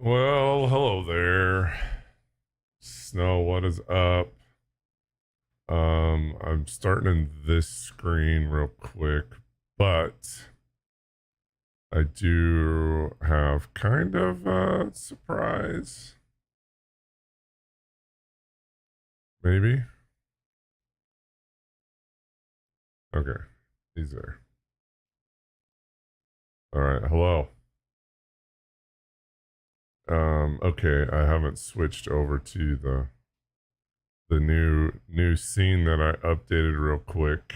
Well, hello there. Snow, what is up? I'm starting in this screen real quick, but I do have kind of a surprise. Maybe? Okay. He's there. All right, hello. Okay, I haven't switched over to the new scene that I updated real quick.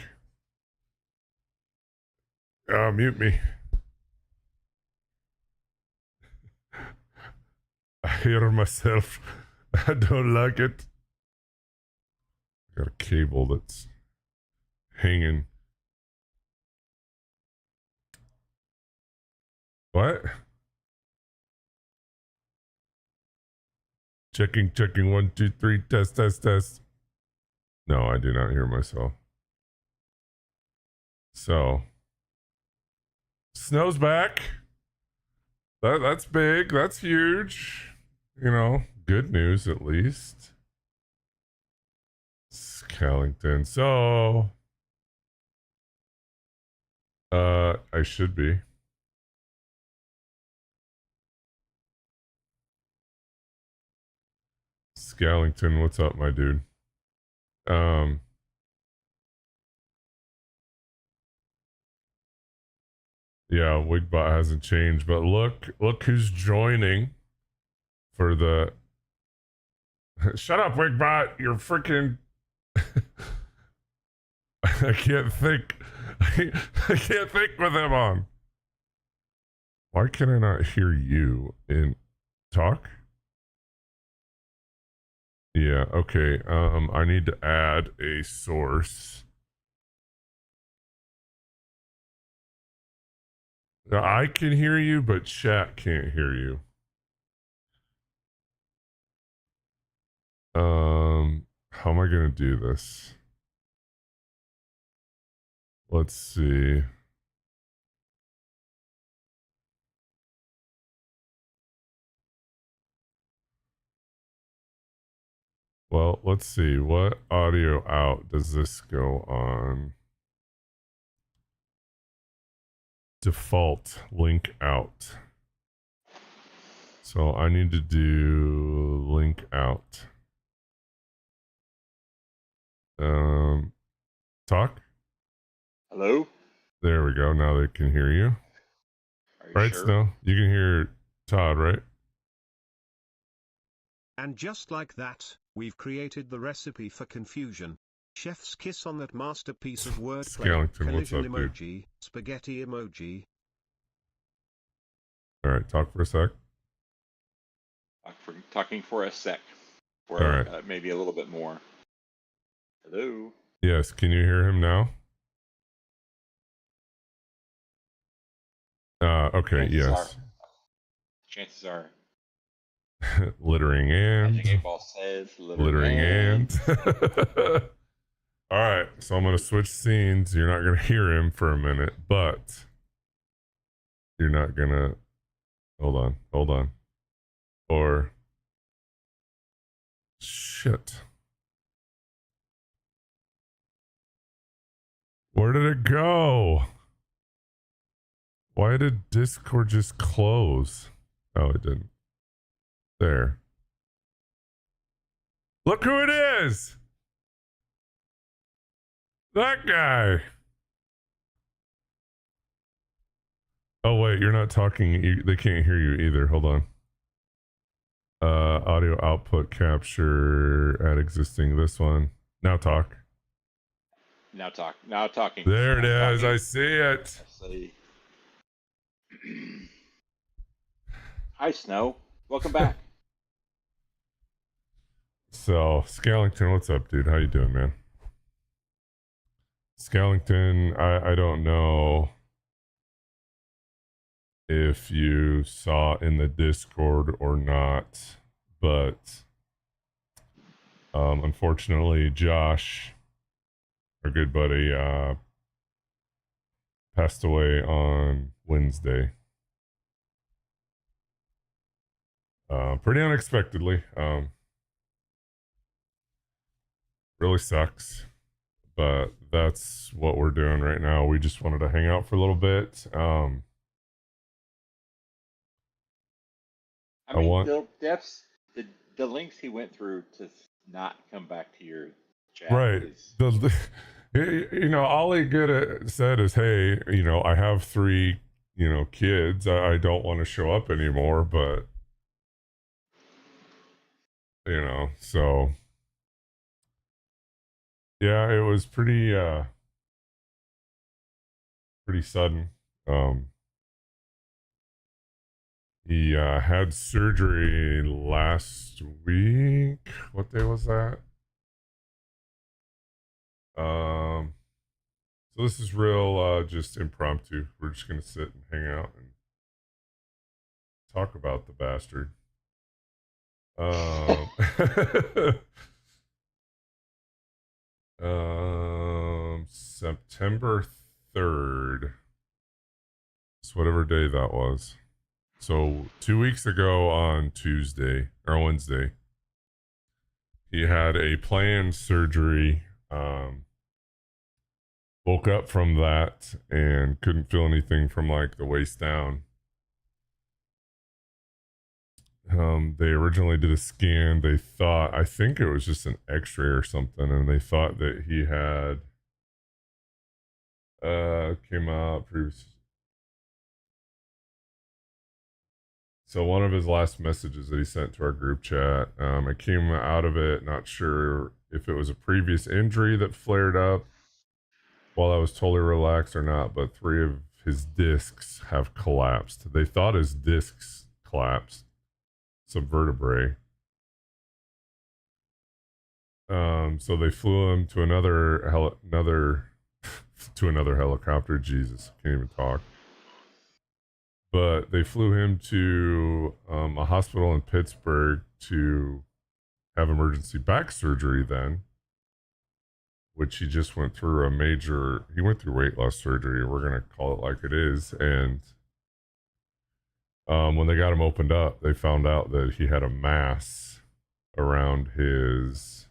Mute me. I hear myself. I don't like it. Got a cable that's hanging. What? Checking. 1, 2, 3. Test. No, I do not hear myself. So, snow's back. That's big. That's huge. Good news at least. Callington. So, I should be. Scallington, what's up, my dude? Um, yeah, Wigbot hasn't changed, but look who's joining for the. Shut up, Wigbot! You're freaking. I can't think. I can't think with him on. Why can I not hear you in talk? Yeah, okay. I need to add a source. Now, I can hear you, but chat can't hear you. How am I gonna do this? Let's see. Well, let's see. What audio out does this go on? Default link out. So I need to do link out. Talk. Hello? There we go. Now they can hear you. Are you Right, sure? Snow? You can hear Todd, right? And just like that, we've created the recipe for confusion. Chef's kiss on that masterpiece of wordplay. Skellington, what's Collision up, dude? emoji, spaghetti emoji. All right, talk for a sec. Talking for a sec. All For right. maybe a little bit more. Hello? Yes, can you hear him now? Okay, yes. Chances are. Littering Magic 8 and Ball says littering and. All right, so I'm gonna switch scenes. You're not gonna hear him for a minute, but you're not gonna. Hold on. Or shit. Where did it go? Why did Discord just close? Oh, it didn't. There. Look who it is! That guy! Oh, wait, you're not talking. They can't hear you either. Hold on. Audio output capture at existing. This one. Now talk. Now talking. There it is. I see it. Let's see. Hi, Snow. Welcome back. So, Scallington, what's up, dude? How you doing, man? Scallington, I don't know if you saw in the Discord or not, but unfortunately, Josh, our good buddy, passed away on Wednesday. pretty unexpectedly. Really sucks, but that's what we're doing right now. We just wanted to hang out for a little bit. I I mean, want the links he went through to not come back to your chat right. is All he good said is, "Hey, I have three, kids. I don't want to show up anymore, but so yeah, it was pretty sudden. Um, he had surgery last week. What day was that? So this is real, just impromptu. We're just gonna sit and hang out and talk about the bastard. Um, September 3rd. It's whatever day that was. So 2 weeks ago on Tuesday or Wednesday, he had a planned surgery. Woke up from that and couldn't feel anything from like the waist down. They originally did a scan. They thought, I think it was just an x-ray or something, and they thought that he had came out previous. So one of his last messages that he sent to our group chat, I came out of it not sure if it was a previous injury that flared up while I was totally relaxed or not, but 3 of his discs have collapsed. They thought his discs collapsed, some vertebrae. So they flew him to another helicopter. Jesus, can't even talk. But they flew him to a hospital in Pittsburgh to have emergency back surgery then, which he just went through he went through weight loss surgery. We're going to call it like it is. And when they got him opened up, they found out that he had a mass around his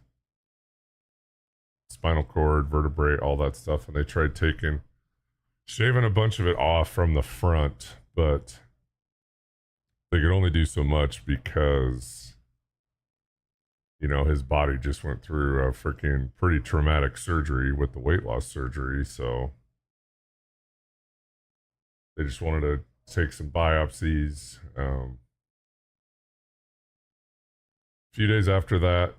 spinal cord, vertebrae, all that stuff. And they tried shaving a bunch of it off from the front, but they could only do so much because his body just went through a freaking pretty traumatic surgery with the weight loss surgery. So they just wanted to take some biopsies. A few days after that,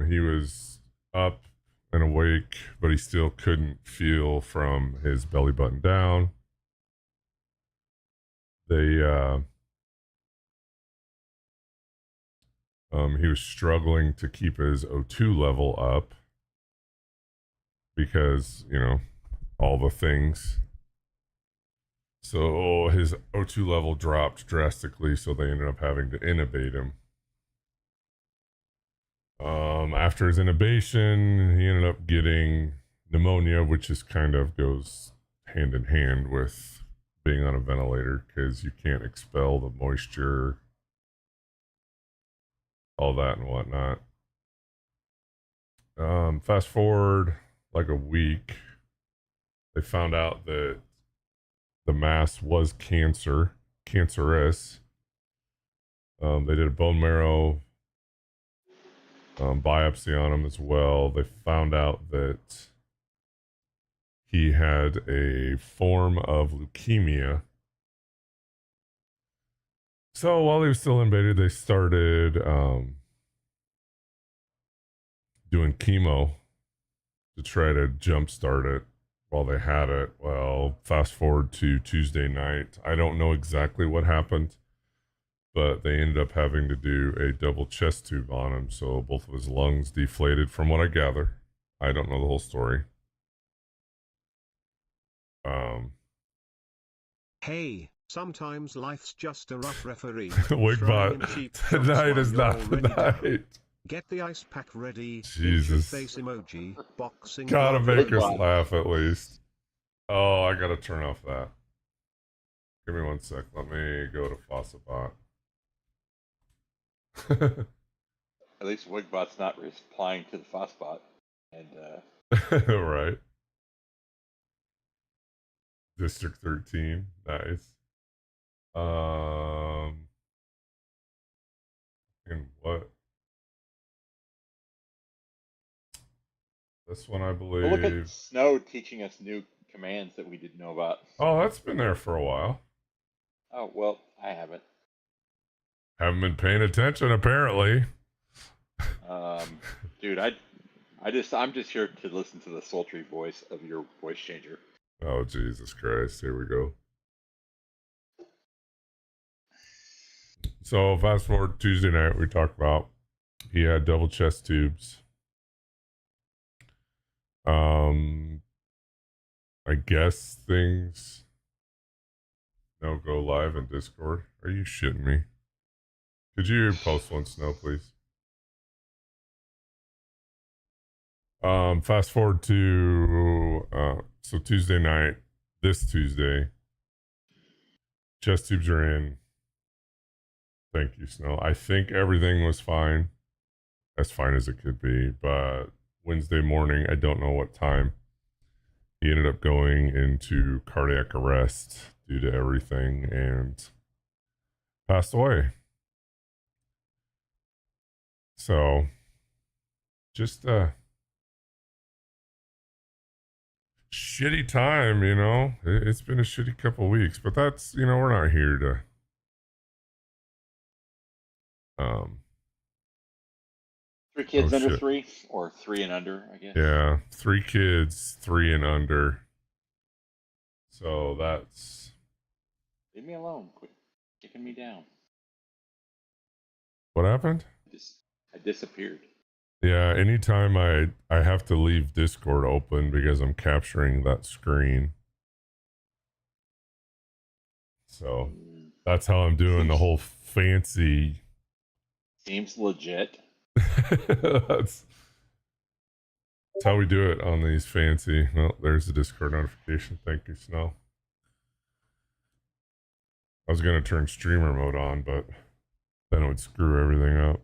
he was up and awake, but he still couldn't feel from his belly button down. He was struggling to keep his O2 level up because, all the things. So his O2 level dropped drastically, so they ended up having to intubate him. After his intubation, he ended up getting pneumonia, which is kind of goes hand in hand with being on a ventilator because you can't expel the moisture, all that and whatnot. Fast forward like a week, they found out that the mass was cancerous. They did a bone marrow biopsy on him as well. They found out that he had a form of leukemia. So while he was still intubated, they started doing chemo to try to jumpstart it while they had it. Well, fast forward to Tuesday night. I don't know exactly what happened, but they ended up having to do a double chest tube on him. So both of his lungs deflated, from what I gather. I don't know the whole story. Hey, sometimes life's just a rough referee. Wigbot, tonight is not the night. Get the ice pack ready. Jesus. Face emoji. Boxing. Gotta make us Wigbot. laugh at least. Oh, I gotta turn off that. Give me 1 sec. Let me go to Fossabot. At least Wigbot's not replying to the Fossbot. And Right. District 13. Nice. And what? This one, I but look at believe. Snow teaching us new commands that we didn't know about. Oh, that's been there for a while. Oh well, I haven't. Haven't been paying attention, apparently. Dude, I'm just here to listen to the sultry voice of your voice changer. Oh, Jesus Christ. Here we go. So, fast forward Tuesday night, we talked about he had double chest tubes. I guess things no go live in Discord. Are you shitting me? Could you post one, Snow, please? Fast forward to so Tuesday night, this Tuesday, chest tubes are in. Thank you, Snow. I think everything was fine, as fine as it could be, but Wednesday morning, I don't know what time, he ended up going into cardiac arrest due to everything and passed away. So, just shitty time, you know. It's been a shitty couple weeks, but that's, you know, we're not here to 3 kids Oh, under shit. 3 or 3 and under, I guess. yeah, 3 kids, 3 and under. So that's Leave me alone. Quit kicking me down. what happened. I disappeared. Yeah, anytime I have to leave Discord open because I'm capturing that screen. So that's how I'm doing the whole fancy. Seems legit. That's how we do it on these fancy. Well, there's the Discord notification. Thank you, Snow. I was gonna turn streamer mode on, but then it would screw everything up.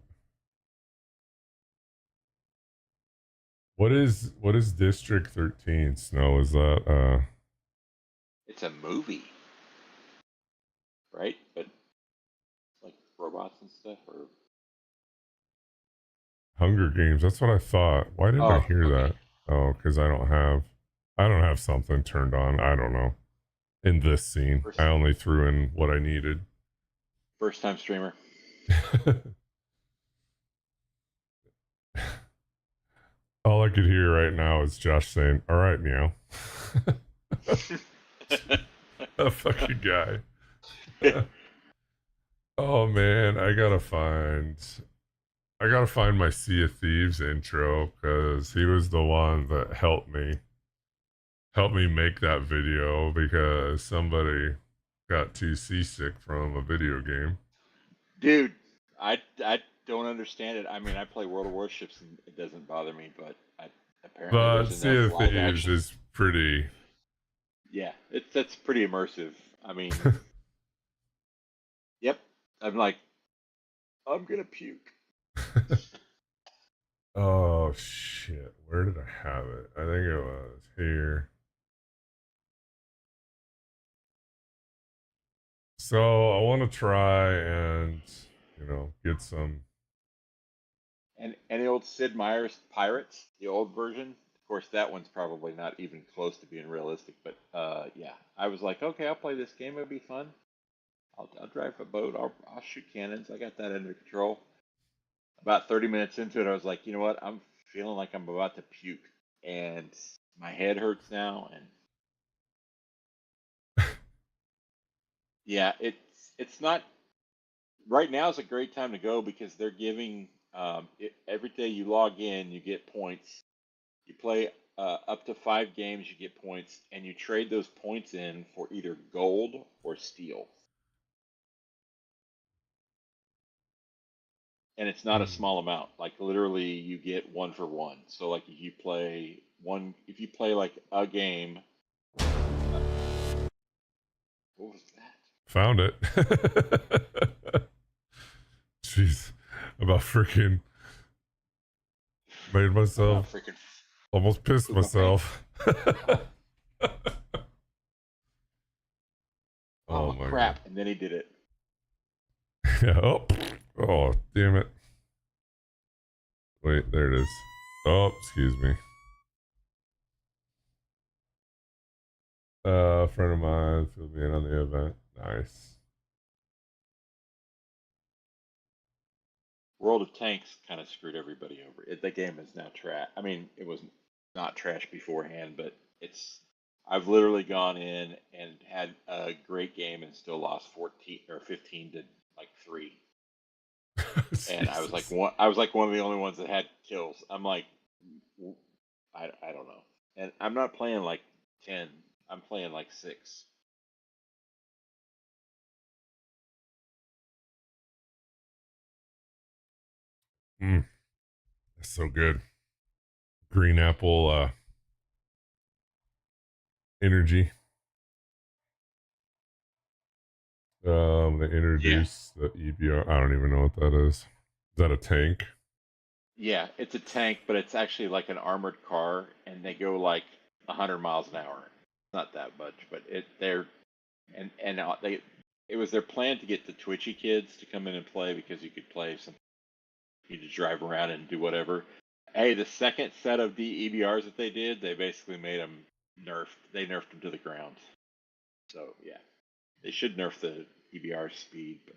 What is District 13, Snow? Is that It's a movie, right? But like robots and stuff, or Hunger Games? That's what I thought. Why didn't I hear that? Oh, because I don't have something turned on. I don't know. In this scene, I only threw in what I needed. First time streamer. All I could hear right now is Josh saying, "All right, meow." A fucking guy. Oh man, I gotta find my Sea of Thieves intro because he was the one that helped me make that video because somebody got too seasick from a video game. Dude, I don't understand it. I mean, I play World of Warships and it doesn't bother me, but apparently But there's Sea enough of live Thieves action. is pretty. Yeah, that's pretty immersive. I mean, yep. I'm like, I'm gonna puke. Oh shit! Where did I have it? I think it was here. So I want to try and get some. And any old Sid Meier's Pirates, the old version. Of course, that one's probably not even close to being realistic. But yeah, I was like, okay, I'll play this game. It'll be fun. I'll drive a boat. I'll shoot cannons. I got that under control. About 30 minutes into it, I was like, you know what? I'm feeling like I'm about to puke, and my head hurts now. And yeah, it's not. Right now is a great time to go because they're giving every day you log in, you get points. You play up to 5 games, you get points, and you trade those points in for either gold or steel. And it's not a small amount. Like literally, you get 1 for 1. So like if you play like a game, what was that? Found it. Jeez, about freaking made I'm myself not freaking almost pissed poop my pants. myself. Oh Oh my god. crap! And then he did it. Yeah. Oh, damn it. Wait, there it is. Oh, excuse me. A friend of mine filled me in on the event. Nice. World of Tanks kind of screwed everybody over. The game is now trash. I mean, it was not trash beforehand, but it's. I've literally gone in and had a great game and still lost 14 or 15 to like 3. And I was like Jesus. one. I was like one of the only ones that had kills. I'm like, I don't know. And I'm not playing like 10. I'm playing like 6. Mm, that's so good. Green apple energy. They Yeah. introduced the EBR. I don't even know what that is. Is that a tank? Yeah, it's a tank, but it's actually like an armored car, and they go like 100 miles an hour. Not that much, but they're and they it was their plan to get the Twitchy kids to come in and play because you could play some, you could drive around and do whatever. Hey, the second set of EBRs that they did, they basically made them nerfed. They nerfed them to the ground. So yeah, they should nerf the EBR speed. But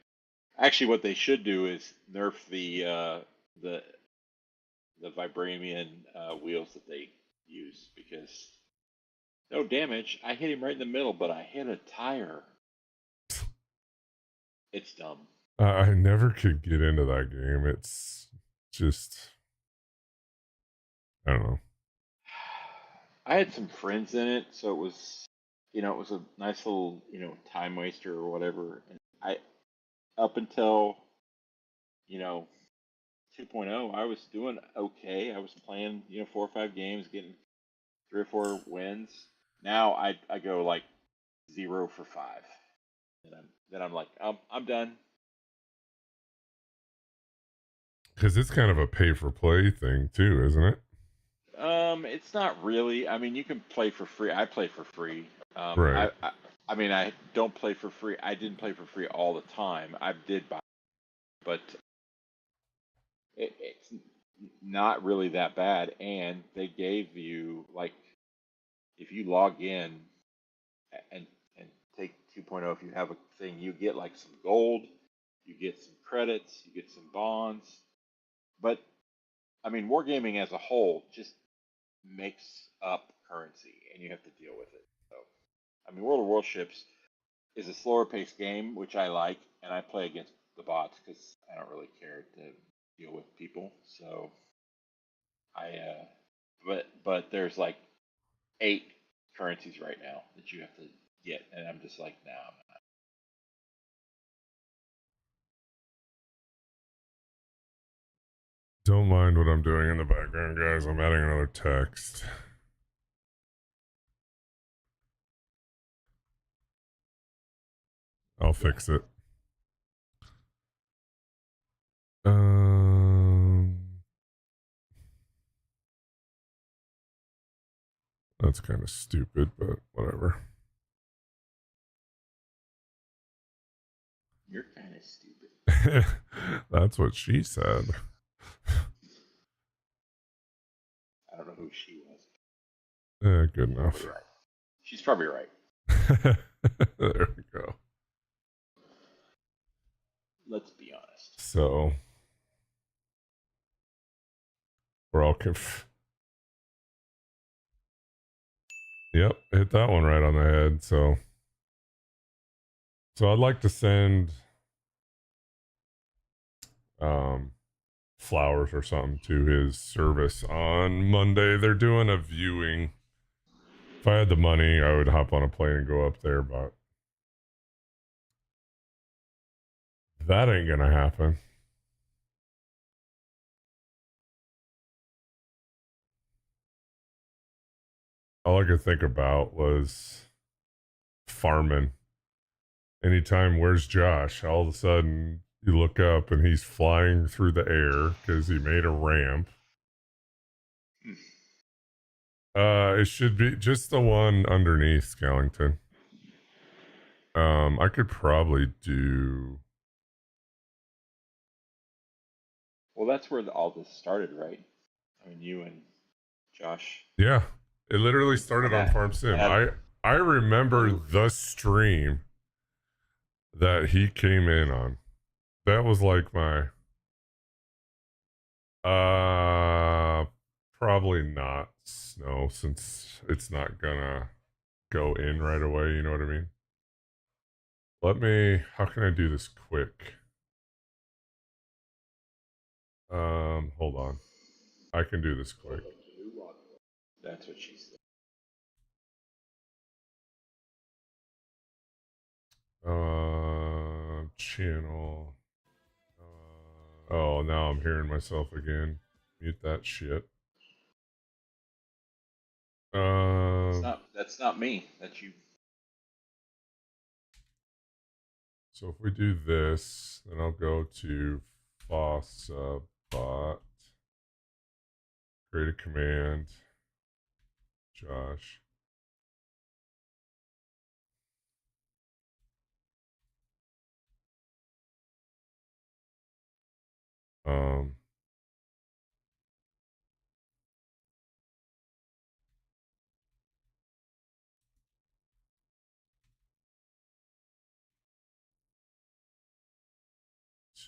actually, what they should do is nerf the the Vibranium wheels that they use because no damage. I hit him right in the middle, but I hit a tire. It's dumb. I never could get into that game. It's just, I don't know. I had some friends in it, so it was, it was a nice little, time waster or whatever. And I, up until, you know, 2.0, I was doing okay. I was playing, 4 or 5 games, getting 3 or 4 wins. Now I go like 0 for 5. Then I'm like, I'm done. Because it's kind of a pay for play thing too, isn't it? It's not really. I mean, you can play for free. I play for free. Right. I mean, I don't play for free. I didn't play for free all the time. I did buy, but it's not really that bad. And they gave you like, if you log in and take 2.0, if you have a thing, you get like some gold, you get some credits, you get some bonds. But I mean, wargaming as a whole just makes up currency, and you have to deal with it. So, I mean, World of Warships is a slower paced game, which I like, and I play against the bots because I don't really care to deal with people. So but there's like 8 currencies right now that you have to get, and I'm just like, nah, I'm not. Don't mind what I'm doing in the background, guys. I'm adding another text. I'll fix it. That's kind of stupid, but whatever. You're kind of stupid. That's what she said. I don't know who she was. Good enough. Probably right. She's probably right. There we go. Let's be honest. So we're all Yep, hit that one right on the head. So I'd like to send flowers or something to his service on Monday. They're doing a viewing. If I had the money, I would hop on a plane and go up there, but that ain't gonna happen. All I could think about was farming. Anytime, where's Josh? All of a sudden, You look up and he's flying through the air because he made a ramp. It should be just the one underneath Skellington. I could probably do. Well, that's where all this started, right? I mean, you and Josh. Yeah, it literally started on Farm Sim. I remember the stream that he came in on. That was like my. Probably not Snow, since it's not gonna go in right away. You know what I mean? How can I do this quick? Hold on. I can do this quick. That's what she said. Channel. Oh, now I'm hearing myself again. Mute that shit. That's not me. That's you. So if we do this, then I'll go to FOSSA bot. Create a command. Josh.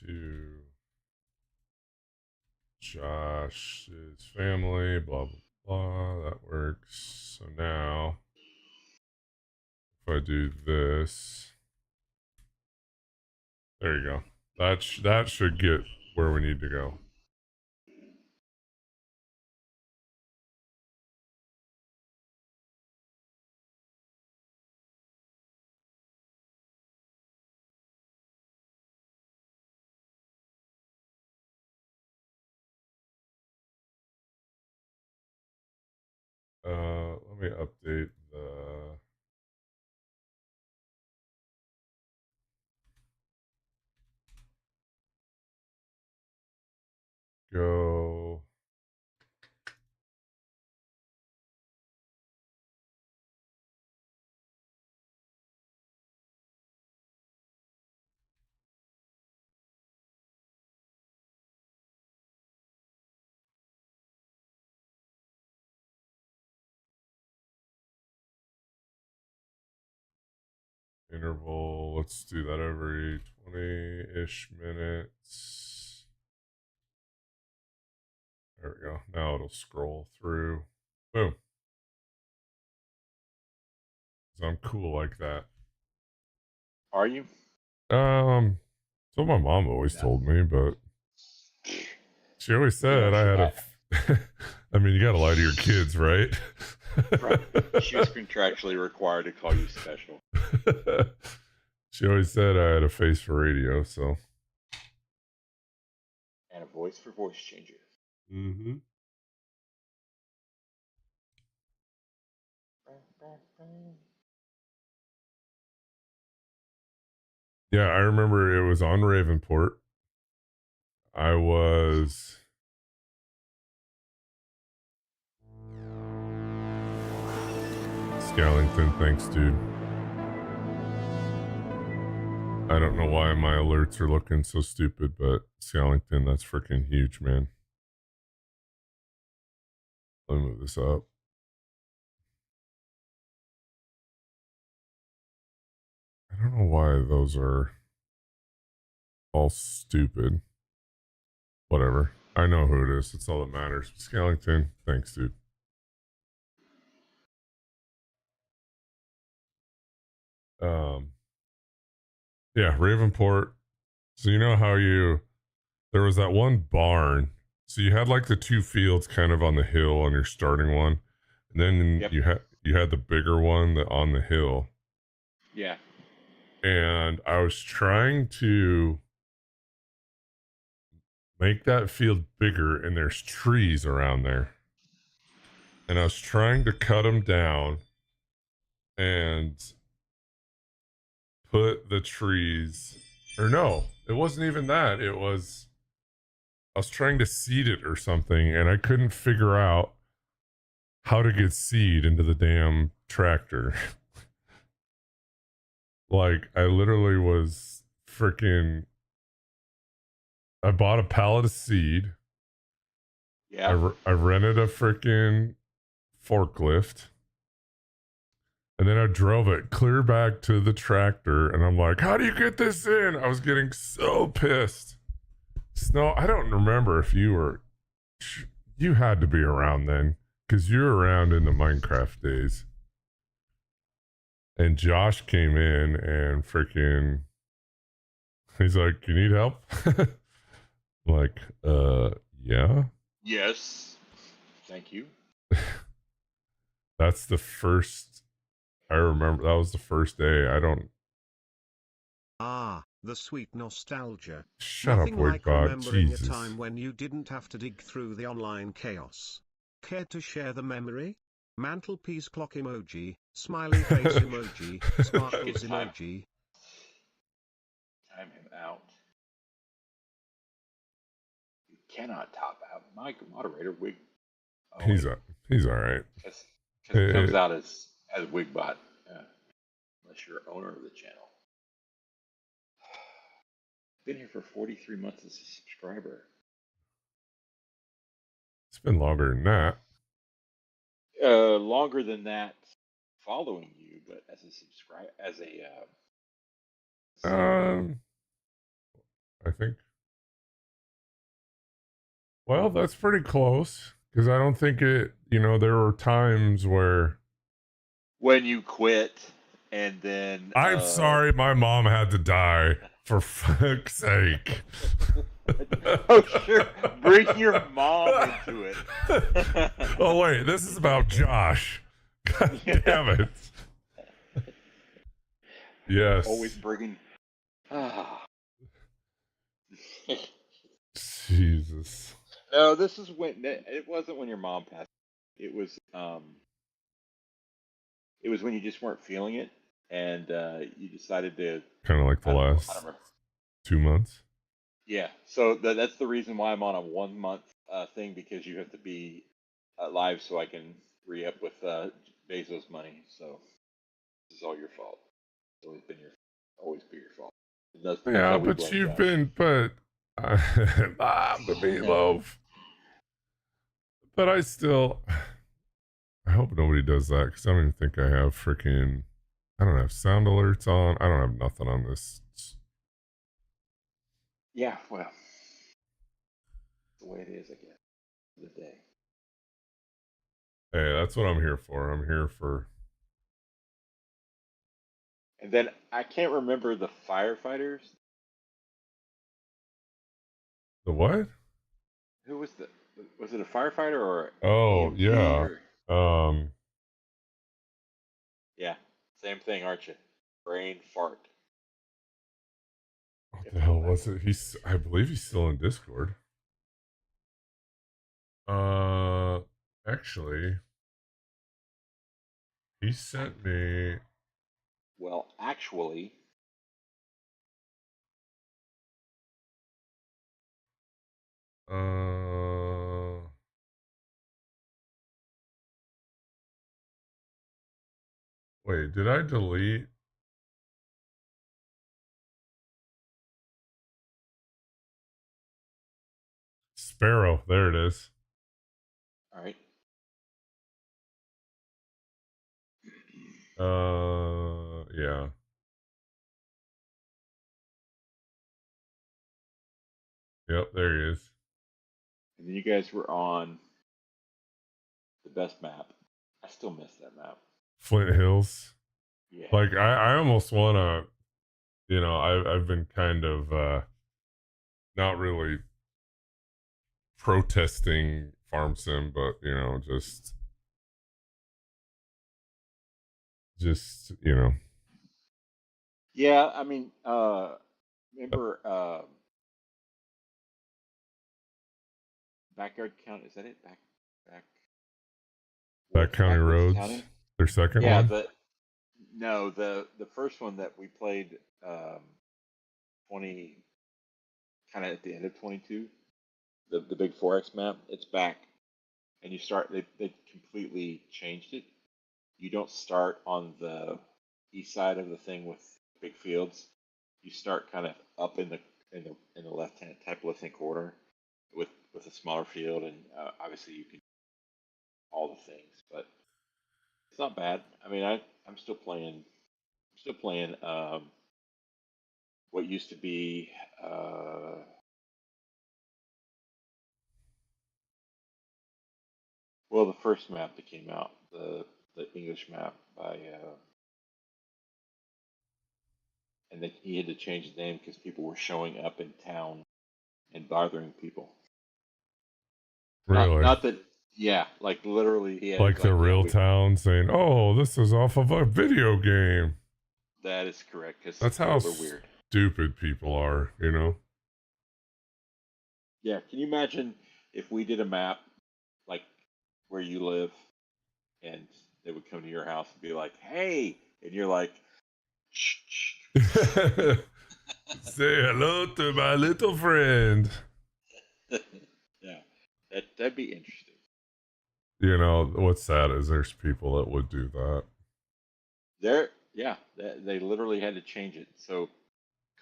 To Josh's family, blah, blah, blah. That works. So now, if I do this, there you go. That should get where we need to go. Let me update the. Go. Interval, let's do that every 20-ish minutes. There we go. Now it'll scroll through. Boom. So I'm cool like that. Are you? So my mom always told me, but she always said I had a. I mean, you gotta lie to your kids, right? Right. She was contractually required to call you special. She always said I had a face for radio, so. And a voice for voice changers. Mm-hmm. Yeah, I remember it was on Ravenport. I was. Skellington, thanks, dude. I don't know why my alerts are looking so stupid, but Skellington, that's freaking huge, man. Let me move this up. I don't know why those are all stupid. Whatever. I know who it is. That's all that matters. Skellington, thanks, dude. Yeah, Ravenport. So you know how there was that one barn. So you had like the two fields kind of on the hill on your starting one, and then you had the bigger one that on the hill. Yeah. And I was trying to make that field bigger, and there's trees around there. And I was trying to cut them down and put the trees, or no, It wasn't even that. It was I was trying to seed it or something, and I couldn't figure out how to get seed into the damn tractor. Like, I literally was freaking. I bought a pallet of seed. Yeah. I rented a freaking forklift. And then I drove it clear back to the tractor. And I'm like, how do you get this in? I was getting so pissed. Snow, I don't remember if you were. You had to be around then because you were around in the Minecraft days. And Josh came in and freaking. He's like, you need help? I'm like, yeah. Yes. Thank you. That's the first. I remember that was the first day. I don't. Ah, the sweet nostalgia. Shut Nothing up, like Word God. remembering Jesus. a time when you didn't have to dig through the online chaos. Care to share the memory? Mantelpiece clock emoji, smiley face emoji, sparkles Good time. emoji. Time him out. You cannot top out. My moderator, Wig. Oh, He's all right. Because it comes out as Wigbot, unless you're owner of the channel. Been here for 43 months as a subscriber. It's been longer than that. Longer than that, following you, but as a I think. Well, that's pretty close because I don't think it. You know, there were times where. when you quit, and then I'm sorry, my mom had to die. For fuck's sake. Oh, sure. Bring your mom into it. Oh, wait. This is about Josh. God damn it. Yes. Always bringing. Jesus. No, this is when it wasn't when your mom passed. It was when you just weren't feeling it, and you decided to Kind of like the last 2 months. Yeah, so that's the reason why I'm on a 1 month thing, because you have to be live so I can re-up with Bezos money. So this is all your fault. It's always be your fault. Yeah, but you've been, but the meatloaf. But I still, I hope nobody does that because I don't even think I have freaking. I don't have sound alerts on. I don't have nothing on this. Yeah, well, the way it is, I guess. The day. Hey, that's what I'm here for. I'm here for. And then I can't remember the firefighters. The what? Who was was it a firefighter or Oh, EMT yeah. or... Yeah, same thing, aren't you? Brain fart. What the hell was it? I believe he's still in Discord. Actually, he sent me. Well, actually, Wait, did I delete? Sparrow, there it is. all right. Yeah. Yep, there he is. And then you guys were on the best map. I still miss that map. Flint Hills. Yeah. Like I almost wanna, you know, I've been kind of not really protesting farm sim, but you know, just you know. Yeah, I mean, remember Backyard County? Is that it? Back County Roads. County? Their second Yeah, one. the first one that we played 20 kind of at the end of 22, the big 4X map, it's back. And you start, they completely changed it. You don't start on the east side of the thing with big fields. You start kind of up in the left hand corner with a smaller field, and obviously you can all the things, but it's not bad. I mean, I'm still playing what used to be well, the first map that came out, the English map by and then he had to change the name because people were showing up in town and bothering people. Really? Not that, yeah, like literally he had Like the real yeah, town saying, "Oh, this is off of a video game." that is correct, because That's how we're weird. stupid people are, you know? Yeah, can you imagine if we did a map like where you live, and they would come to your house and be like, "Hey," and you're like, "Shh, shh." Say hello to my little friend. Yeah, that'd be interesting. You know, what's sad is there's people that would do that. Yeah, they literally had to change it. So,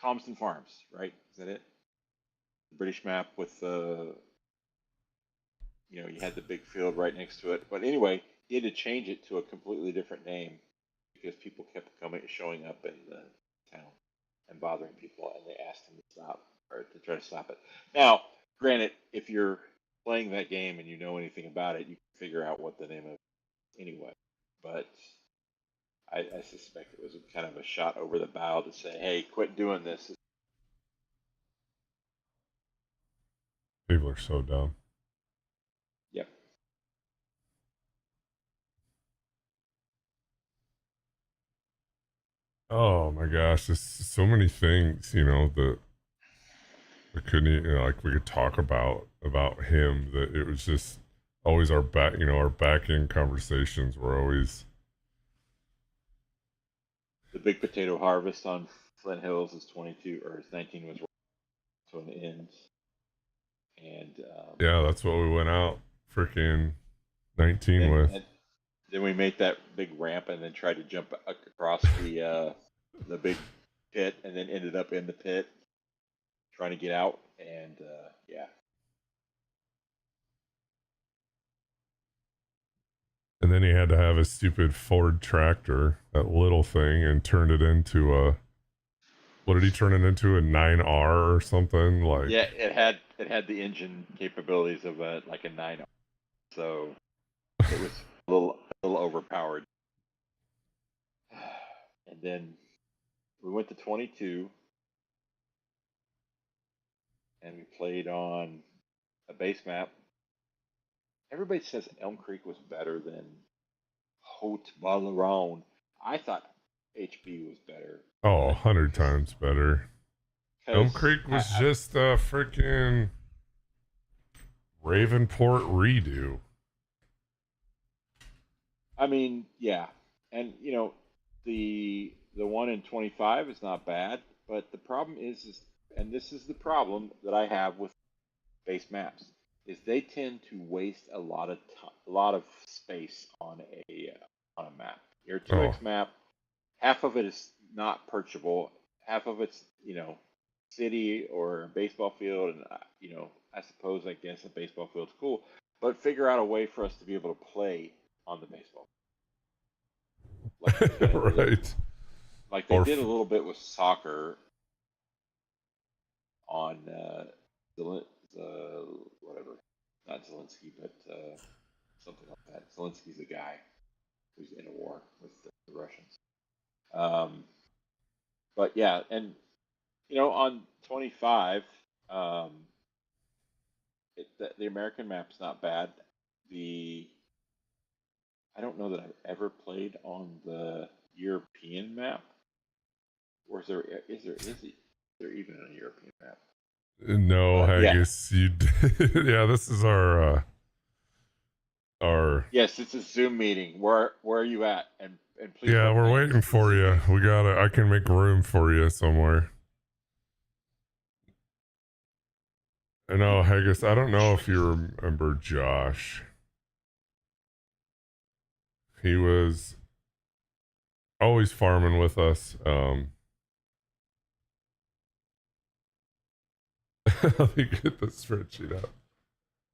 Comston Farms, right? Is that it? The British map with the, you had the big field right next to it. But anyway, he had to change it to a completely different name because people kept showing up in the town and bothering people, and they asked him to stop or to try to stop it. Now, granted, if you're playing that game and you know anything about it, you can figure out what the name of it is anyway. But I suspect it was kind of a shot over the bow to say, "Hey, quit doing this." People are so dumb. Yep. Oh my gosh, there's so many things, that we couldn't, like we could talk about him. That it was just always our back end conversations were always The big potato harvest on Flint Hills is 22 or 19 was to an end, and yeah, that's what we went out freaking 19 with. and then we made that big ramp and then tried to jump across the big pit and then ended up in the pit trying to get out, and yeah. And then he had to have a stupid Ford tractor, that little thing, and turned it into what did he turn it into? A 9R or something? Like, Yeah, it had the engine capabilities of a 9R, so it was a little overpowered. And then we went to 22, and we played on a base map. Everybody says Elm Creek was better than Haute Valeron. I thought HB was better. oh, 100 times better. Elm Creek was just a freaking Ravenport redo. I mean, yeah, and the one in 25 is not bad, but the problem is, and this is the problem that I have with base maps, is they tend to waste a lot of space on a map. Your 2X map, half of it is not perchable, half of it's city or baseball field, and I suppose, I guess a baseball field's cool, but figure out a way for us to be able to play on the baseball. Right. Like they did a little bit with soccer on whatever, not Zelensky, but something like that. Zelensky's the guy who's in a war with the Russians. But yeah, and on 25, the American map's not bad. I don't know that I've ever played on the European map. Or is there even a European map? No, Haggis, yeah. Yeah, this is our yes, it's a Zoom meeting. Where are you at? And please. Yeah, we're waiting for you. I can make room for you somewhere. I know, Haggis. I don't know if you remember Josh. He was always farming with us. Let me get the spreadsheet up.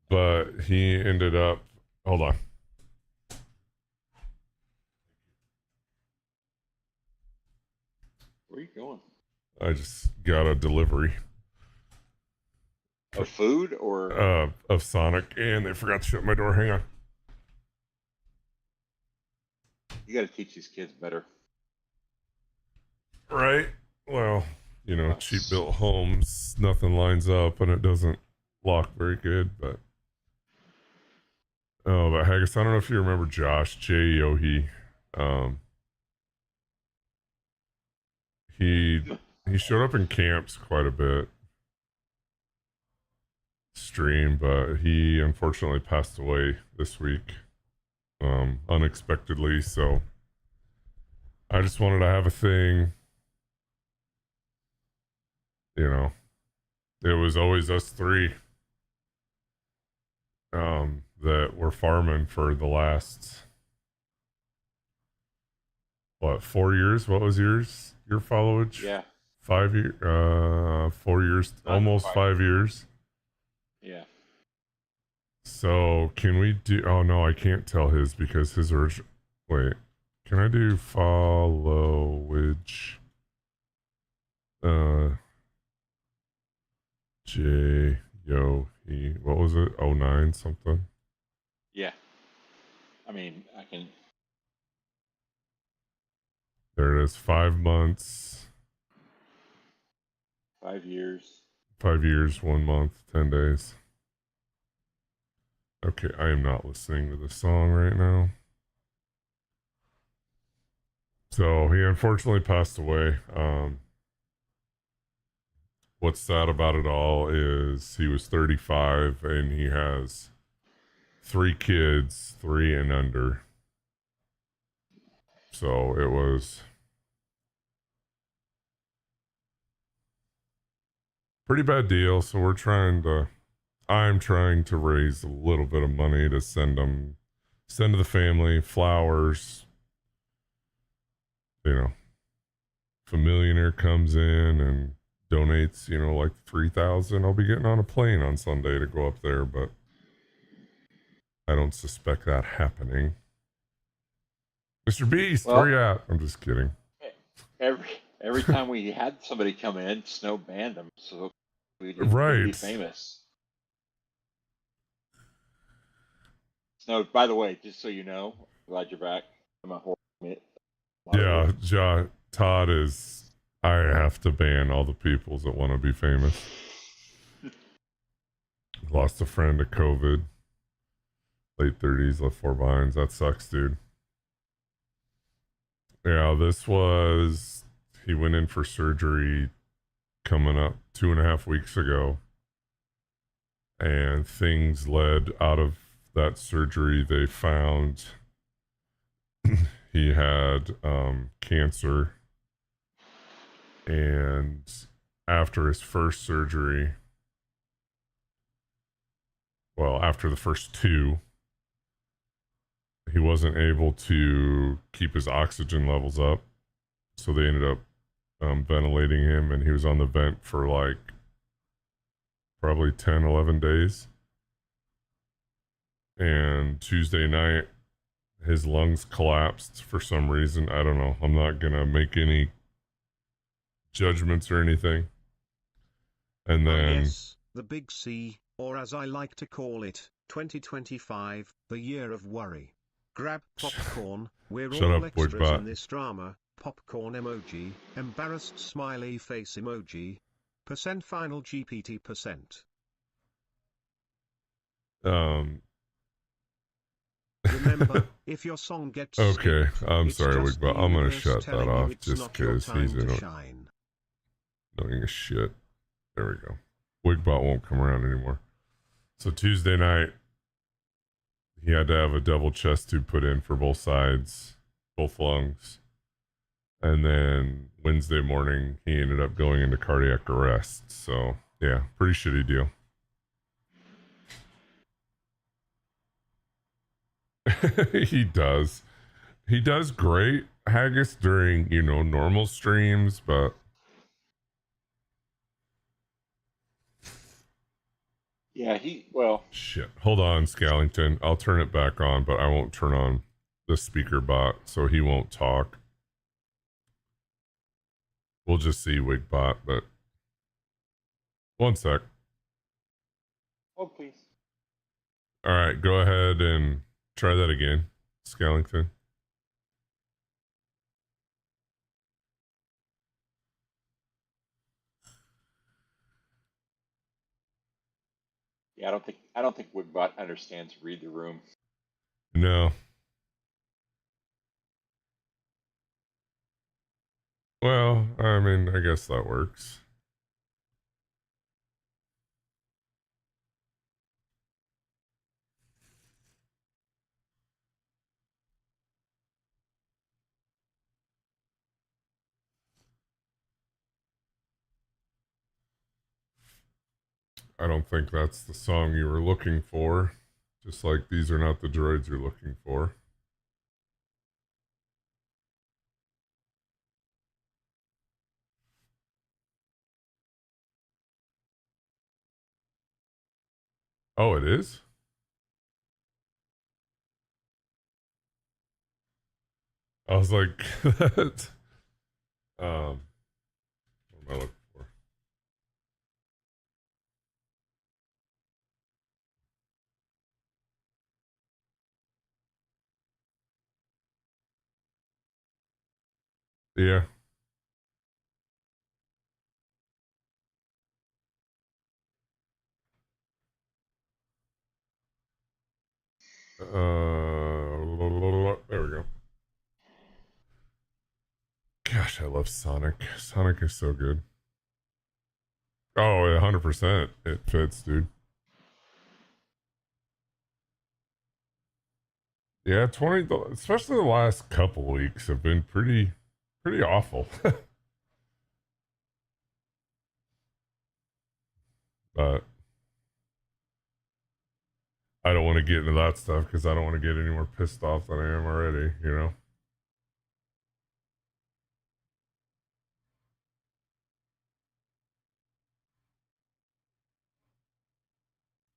But he ended up. Hold on. Where are you going? I just got a delivery Of food or of Sonic, and they forgot to shut my door. Hang on. you got to teach these kids better. Right. Well, you know, cheap built homes, nothing lines up, and it doesn't lock very good. But but Haggis, I don't know if you remember Josh J. Yohi. He showed up in camps quite a bit. Stream, but he unfortunately passed away this week, unexpectedly. So I just wanted to have a thing. You know, it was always us three that were farming for the last 4 years? What was yours? Your followage? Yeah. 5 years, 4 years, almost 5 years. Yeah. So can we do? Oh no, I can't tell his because his original. Wait, can I do followage? J Yo he. What was it? 09 something. Yeah. I mean, I can. There it is. 5 months. 5 years. 5 years, 1 month, 10 days. Okay, I am not listening to the song right now. So he unfortunately passed away. What's sad about it all is he was 35 and he has 3 kids, 3 and under. So it was pretty bad deal. So I'm trying to raise a little bit of money to send to the family flowers. You know, if a millionaire comes in and donates, you know, like 3,000, I'll be getting on a plane on Sunday to go up there, but I don't suspect that happening. Mr. Beast, Well, where you at? I'm just kidding. Every time we had somebody come in, Snow banned them, so we'd Right. be famous. Snow, by the way, just so you know, glad you're back. I'm a horror. Yeah, Todd is. I have to ban all the peoples that want to be famous. Lost a friend to COVID. Late 30s, left 4 behinds. That sucks, dude. Yeah, he went in for surgery coming up 2.5 weeks ago. And things led out of that surgery. They found he had cancer. And after his first surgery, after the first 2, he wasn't able to keep his oxygen levels up. So they ended up ventilating him, and he was on the vent for like probably 10, 11 days. And Tuesday night, his lungs collapsed for some reason. I don't know. I'm not going to make any judgments or anything. And then yes, the big C, or as I like to call it, 2025, the year of worry. Grab popcorn, we're Shut all up, extras Wigbot. in this drama. Popcorn emoji, embarrassed smiley face emoji. Percent final GPT percent. Remember, if your song gets okay, skipped, I'm it's sorry, just Wigbot. the I'm gonna universe shut that telling you off it's just not your because time he's to shine. annoying as shit. There we go. Wigbot won't come around anymore. So Tuesday night, he had to have a double chest tube put in for both sides, both lungs. And then Wednesday morning, he ended up going into cardiac arrest. So, yeah, pretty shitty deal. He does. He does great, Haggis, during, normal streams, but Yeah, well, shit. Hold on, Scallington. I'll turn it back on, but I won't turn on the speaker bot, so he won't talk. We'll just see Wigbot, but one sec. oh please. All right, go ahead and try that again, Scallington. Yeah, I don't think Wigbot understands read the room. No. Well, I mean, I guess that works. I don't think that's the song you were looking for. Just like these are not the droids you're looking for. Oh, it is? I was like, that. What am I looking for? Yeah. There we go. Gosh, I love Sonic. Sonic is so good. Oh, 100%. It fits, dude. Yeah, 20, especially the last couple weeks have been pretty awful. But I don't want to get into that stuff because I don't want to get any more pissed off than I am already,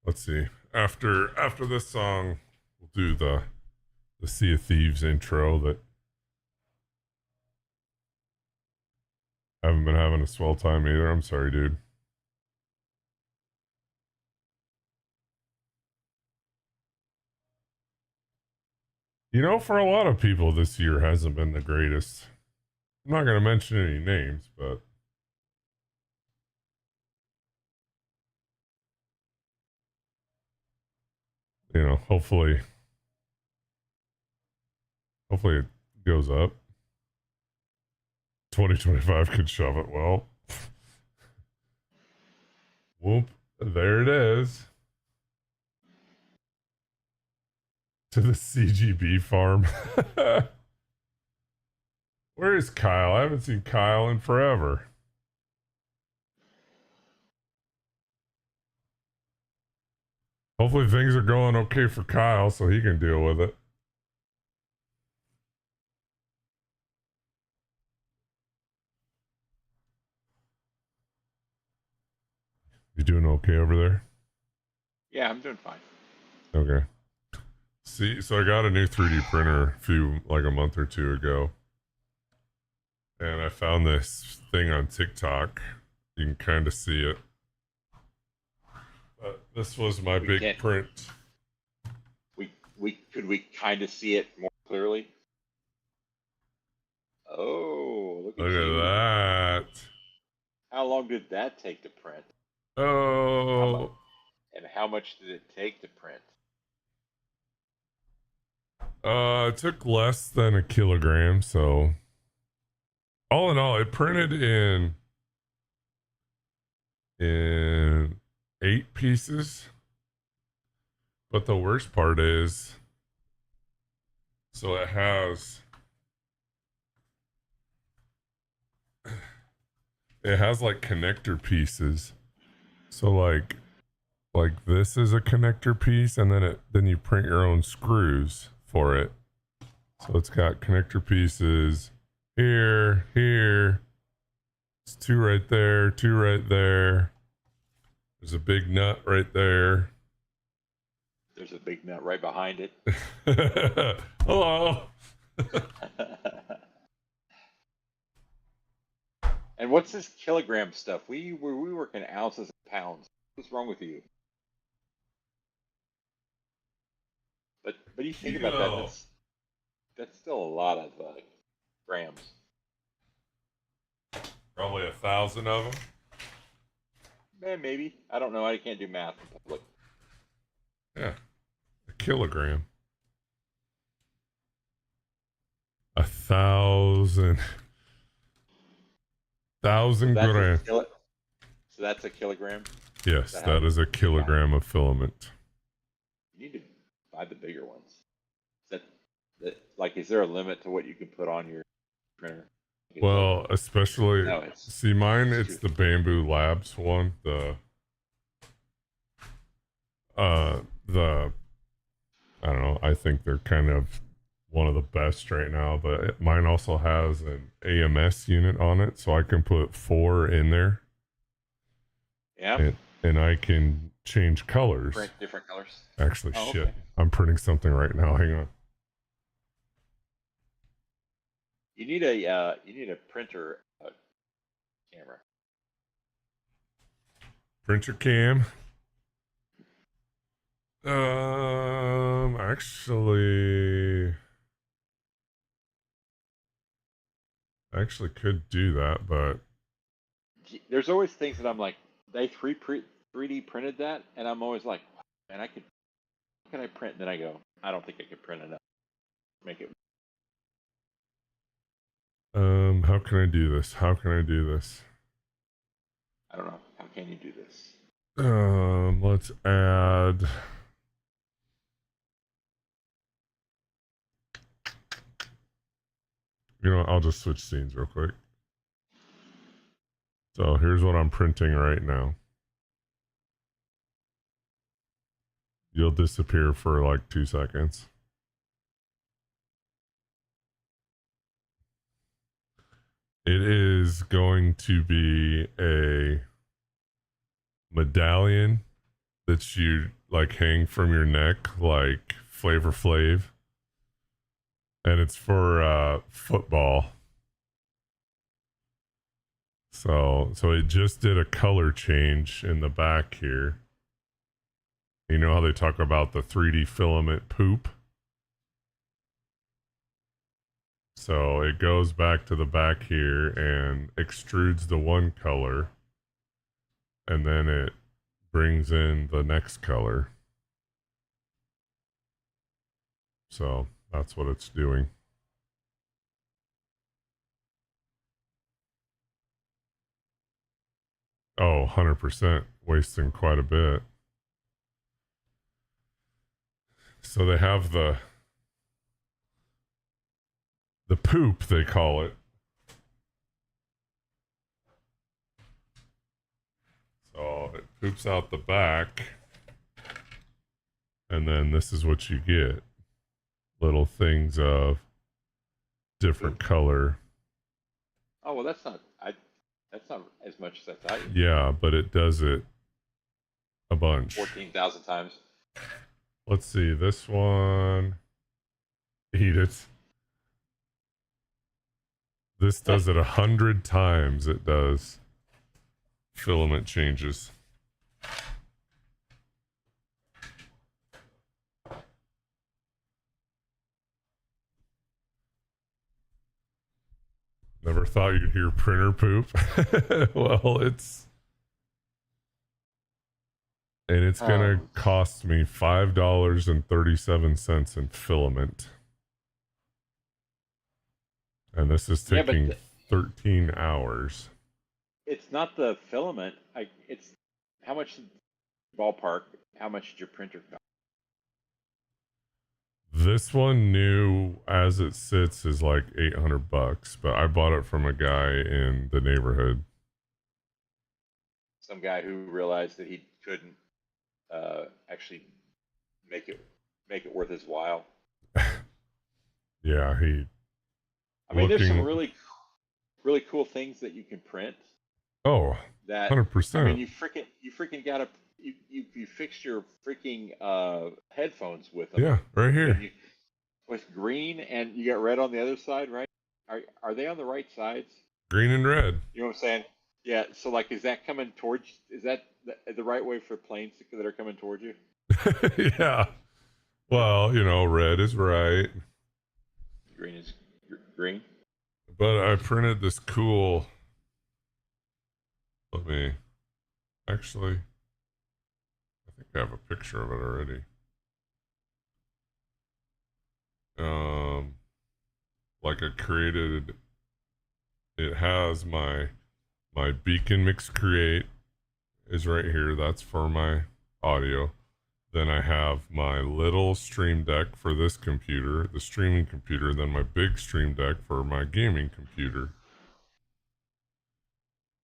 Let's see. After this song, we'll do the Sea of Thieves intro that I haven't been having a swell time either. I'm sorry, dude. For a lot of people, this year hasn't been the greatest. I'm not going to mention any names, but hopefully it goes up. 2025 could shove it well. Whoop, there it is. To the CGB farm. Where is Kyle? I haven't seen Kyle in forever. Hopefully things are going okay for Kyle so he can deal with it. You doing okay over there? Yeah, I'm doing fine. Okay. See, so I got a new 3D printer a month or two ago. And I found this thing on TikTok. You can kind of see it. This was my big print. Could we kind of see it more clearly? Oh, look at that. How long did that take to print? Oh. And how much did it take to print? It took less than a kilogram, so all in all, it printed in 8 pieces. But the worst part is, so it has like connector pieces. So like this is a connector piece, and then you print your own screws for it. So it's got connector pieces here, here. It's 2 right there, 2 right there. There's a big nut right there. There's a big nut right behind it. Hello. And what's this kilogram stuff? We work in ounces and pounds. What's wrong with you? But you think about that, that's still a lot of grams. Probably 1,000 of them. Maybe. I don't know. I can't do math in public. Yeah, a kilogram. 1,000. 1,000 grams. So that's a kilogram? Yes, that is a kilogram of filament. You need to buy the bigger ones. Is there a limit to what you can put on your printer? Well, especially, see mine, it's the Bamboo Labs one, I don't know, I think they're kind of one of the best right now, but mine also has an AMS unit on it, so I can put 4 in there. Yeah. And I can change colors. Print different colors. Actually, shit. Okay. I'm printing something right now. Hang on. You need a printer camera. Printer cam. Actually could do that, but there's always things that I'm like, they 3D printed that, and I'm always like, man, how can I print? And then I go, I don't think I could print enough. Make it. How can I do this? How can I do this? I don't know. How can you do this? Let's add. You know what? I'll just switch scenes real quick. So here's what I'm printing right now. You'll disappear for like 2 seconds. It is going to be a medallion that you like hang from your neck, like Flavor Flav. And it's for football. So it just did a color change in the back here. You know how they talk about the 3D filament poop? So it goes back to the back here and extrudes the one color, and then it brings in the next color. So that's what it's doing. Oh, 100%, wasting quite a bit. So they have the poop, they call it. So it poops out the back, and then this is what you get. Little things of different color. Oh, well, that's not as much as I thought. Yeah, but it does it a bunch. 14,000 times. Let's see, this one. Eat it. This does it 100 times. It does filament changes. Never thought you'd hear printer poop. Well, it's gonna cost me $5.37 in filament. And this is taking 13 hours. It's not the filament. It's how much ballpark. How much did your printer cost? This one new as it sits is like $800, but I bought it from a guy in the neighborhood. Some guy who realized that he couldn't actually make it worth his while. Yeah, he I mean, there's some looking. really cool things that you can print. Oh, That I mean, 100%. you freaking got you fixed your freaking headphones with them, Yeah, right and here. you with green and you got red on the other side, right? Are they on the right sides? Green and red. You know what I'm saying? Yeah. So like, is that coming towards? Is that the right way for planes that are coming towards you? Yeah. Well, red is right. Green is green. But I printed this cool. Let me actually. I think I have a picture of it already. Like I created. It has my Beacon Mix Create is right here. That's for my audio. Then I have my little Stream Deck for this computer, the streaming computer, then my big Stream Deck for my gaming computer.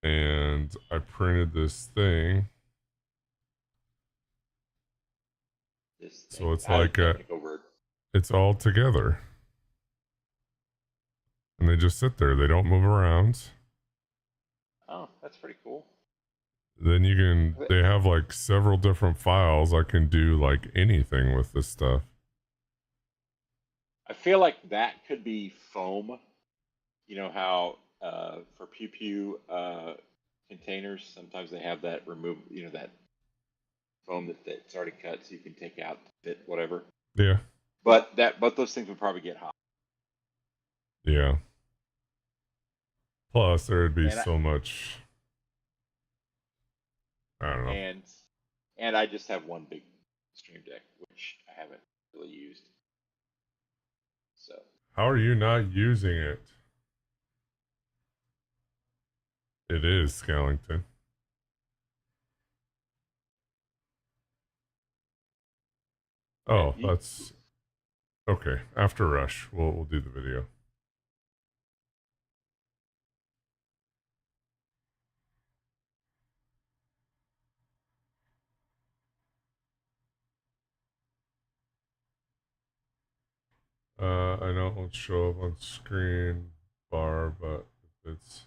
And I printed this thing. This thing. So it's like technical word. it's all together. And they just sit there. They don't move around. Oh, that's pretty cool. Then they have like several different files. I can do like anything with this stuff. I feel like that could be foam. You know how for Pew Pew containers, sometimes they have that that foam that's already cut, so you can take out to fit whatever. Yeah. But those things would probably get hot. Yeah. Plus, there would be And so much. I don't know. and I just have one big Stream Deck, which I haven't really used. So How are you not using it? It is Skellington. Oh, that's okay. After Rush, we'll do the video. I know it won't show up on screen bar, but it's.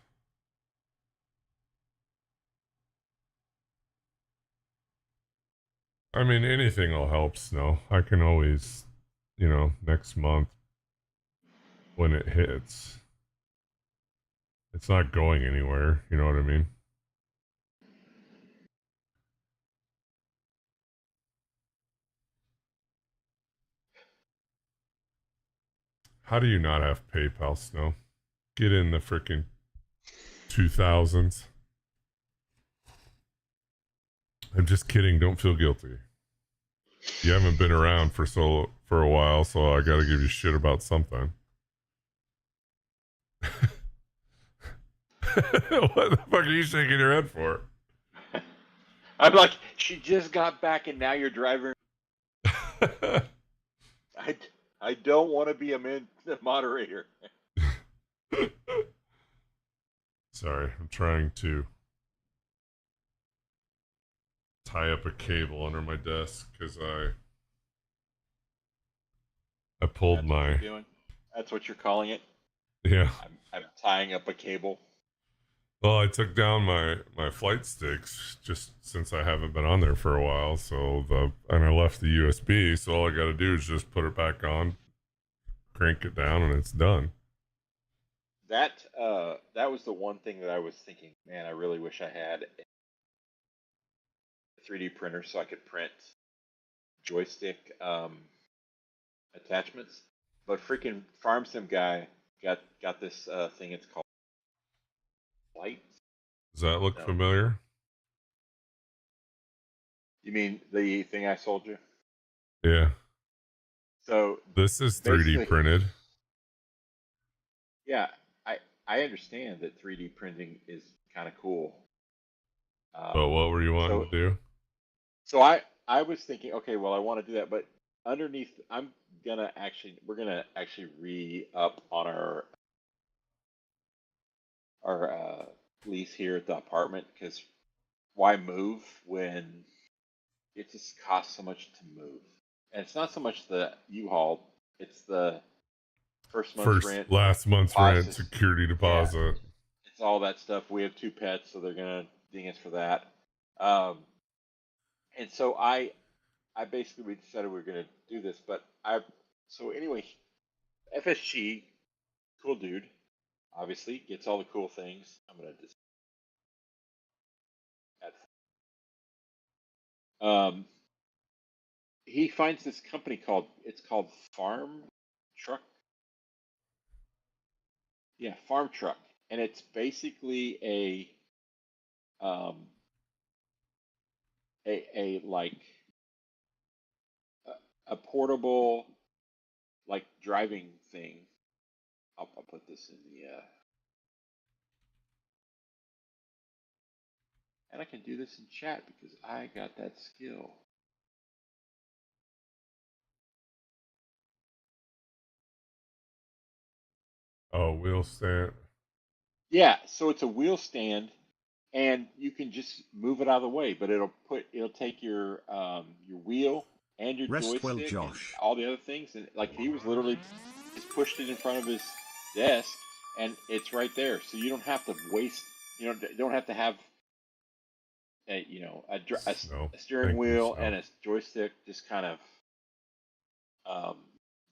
I mean, anything will help, Snow. I can always, next month when it hits, it's not going anywhere. You know what I mean? How do you not have PayPal, Snow? Get in the freaking 2000s. I'm just kidding. Don't feel guilty. You haven't been around for a while, so I got to give you shit about something. What the fuck are you shaking your head for? I'm like, she just got back, and now you're driving. I don't want to be a moderator. Sorry, I'm trying to tie up a cable under my desk because I pulled That's what you're calling it. Yeah. I'm tying up a cable. Well, I took down my flight sticks just since I haven't been on there for a while, and I left the USB, so all I got to do is just put it back on, crank it down, and it's done. That was the one thing that I was thinking, man, I really wish I had a 3D printer so I could print joystick attachments. But freaking Farm Sim guy got this thing. It's called Light. Does that look familiar? You mean the thing I sold you? Yeah. So this is 3D printed. Yeah, I understand that 3D printing is kind of cool. But what were you wanting to do? So I was thinking, okay, well, I want to do that, but underneath, we're gonna actually re-up on our lease here at the apartment, because why move when it just costs so much to move? And it's not so much the U-Haul, it's the first month's rent, last month's rent, deposits. security deposit. It's all that stuff. We have 2 pets, so they're gonna ding us for that. And so I basically we decided we were gonna do this, but so anyway, FSG, cool dude, obviously gets all the cool things. I'm gonna just add. He finds this company called Farm Truck. Yeah, Farm Truck, and it's basically a like a portable like driving thing. I'll put this in the and I can do this in chat because I got that skill. Oh, wheel stand. Yeah, so it's a wheel stand, and you can just move it out of the way, but it'll take your wheel and your Rest well, joystick and Josh. all the other things, and like he was literally just pushed it in front of his desk, and it's right there, so you don't have to waste, don't have to have a steering wheel and a joystick, just kind of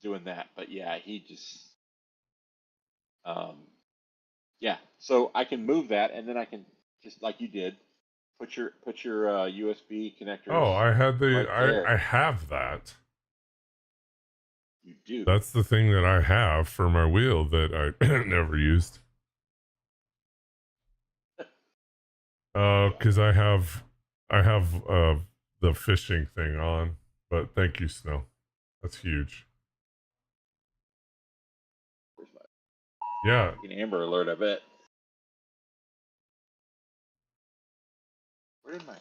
doing that. But yeah, he just yeah, so I can move that, and then I can just like you did, put your USB connectors. Oh, I had right there. I have that. You do. That's the thing that I have for my wheel that I never used. Because I have the fishing thing on. But thank you, Snow. That's huge. Yeah. An Amber Alert, I bet. Where did my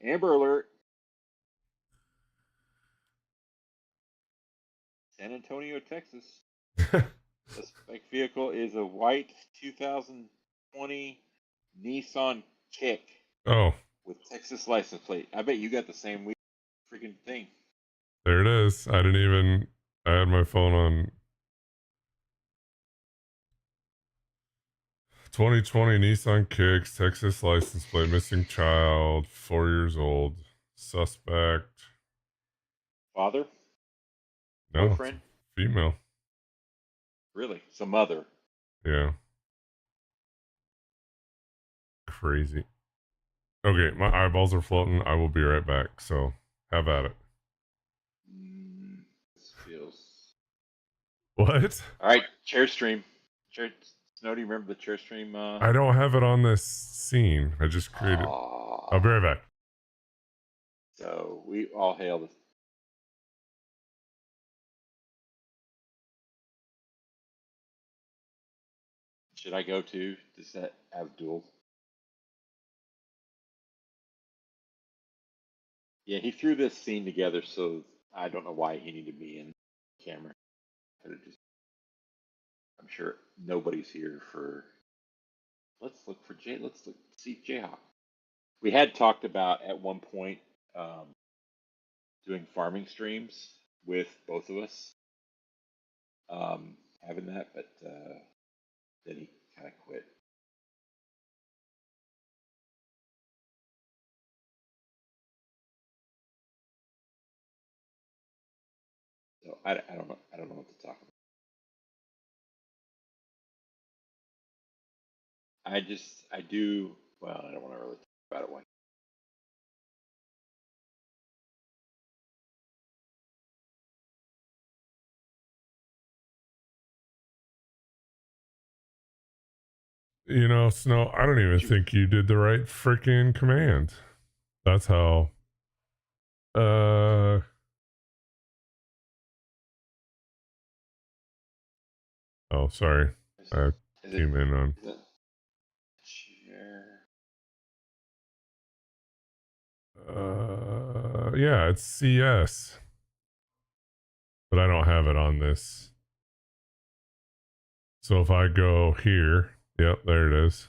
Amber Alert? San Antonio, Texas. Suspect vehicle is a white 2020 Nissan Kick. Oh. With Texas license plate. I bet you got the same freaking thing. There it is. I had my phone on 2020 Nissan Kicks, Texas license plate, missing child, 4 years old, suspect. Father? No, boyfriend? Female. Really? So mother. Yeah. Crazy. Okay, my eyeballs are floating. I will be right back. So have at it. This feels. What? All right, chair stream. Snow, do you remember the chair stream? I don't have it on this scene. I just created. I'll be right back. So we all hail this. Should I go to? Does that have dual? Yeah, he threw this scene together, so I don't know why he needed me in camera. Could have just. I'm sure nobody's here for. Let's look for Jay. Let's see Jayhawk. We had talked about at one point doing farming streams with both of us, having that, but then he kind of quit. So I don't know. I don't know what to talk about. I do. Well, I don't want to really talk about it. One. You know, Snow, I don't even think you did the right freaking command. That's how. Oh, sorry. I came in on. Yeah, it's CS. But I don't have it on this. So if I go here, yep, there it is.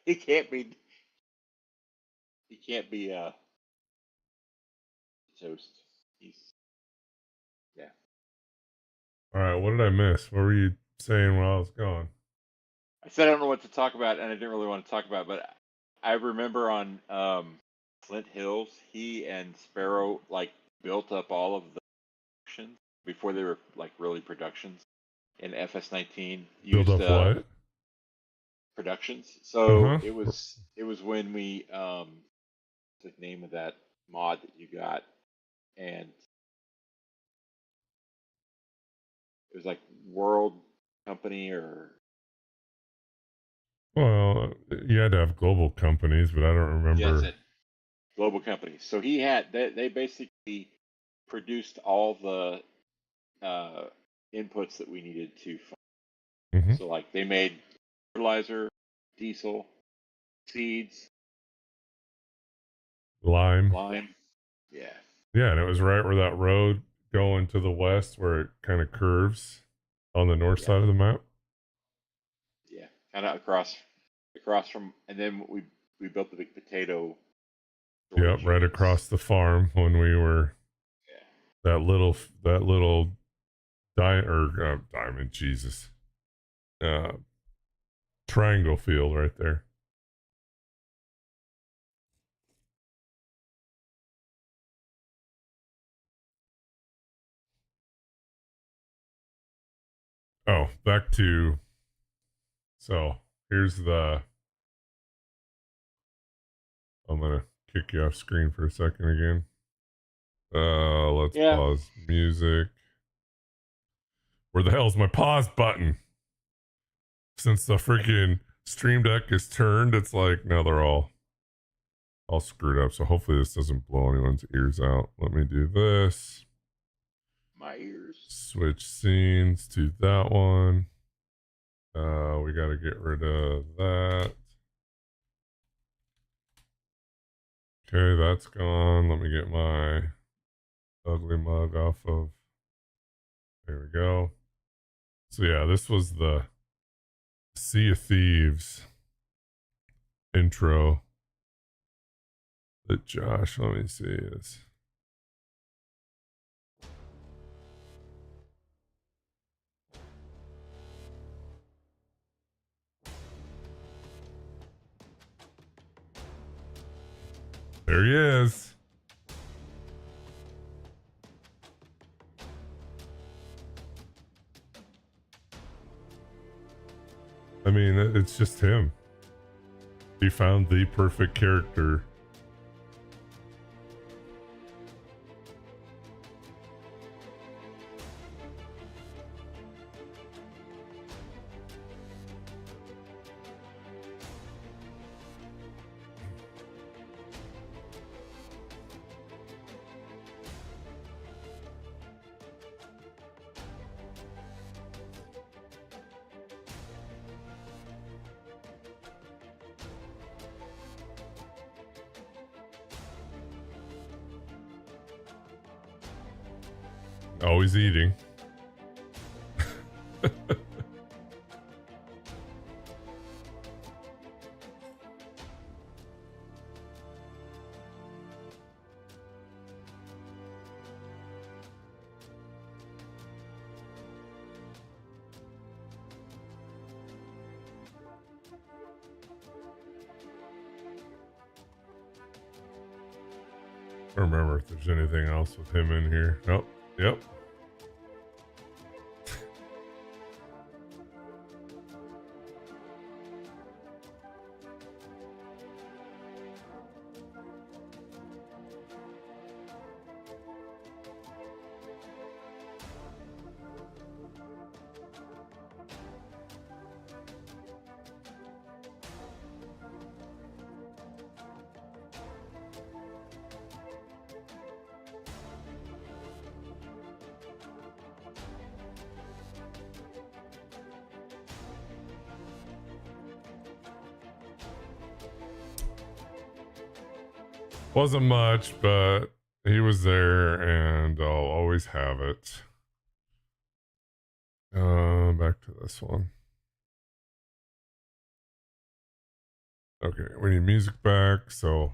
It can't be. he can't be toast. He's yeah. All right, what did I miss? What were you saying while I was gone? I said I don't know what to talk about, and I didn't really want to talk about, but I remember on Flint Hills, he and Sparrow like built up all of the productions before they were like really productions in FS19. Build Used up what? productions. Uh So huh. it was when we the name of that mod that you got, and it was like World Company or Well, you had to have global companies, but I don't yeah, that's remember. it. Global Company. So he had they basically produced all the inputs that we needed to farm. Hmm. So like they made fertilizer, diesel, seeds, Lime. lime. Yeah, Yeah, and it was right where that road going to the west, where it kind of curves on the north yeah, side of the map. yeah. Kind of across from, and then we built the big potato Yep, storage right units. across the farm when we were Yeah, that little diamond, Jesus, uh, triangle field right there. Oh, back to so here's the. I'm gonna kick you off screen for a second again. Let's yeah. pause music. Where the hell's my pause button? Since the freaking stream deck is turned, it's like now they're all screwed up. So hopefully this doesn't blow anyone's ears out. Let me do this. My ears. Switch scenes to that one. We got to get rid of that. Okay, that's gone. Let me get my ugly mug off of. There we go. So yeah, this was the Sea of Thieves intro that Josh, let me see, is. There he is. I mean, it's just him. He found the perfect character. Always eating. I don't remember if there's anything else with him in here. Oh, yep. Wasn't much, but he was there, and I'll always have it. Back to this one. Okay, we need music back, so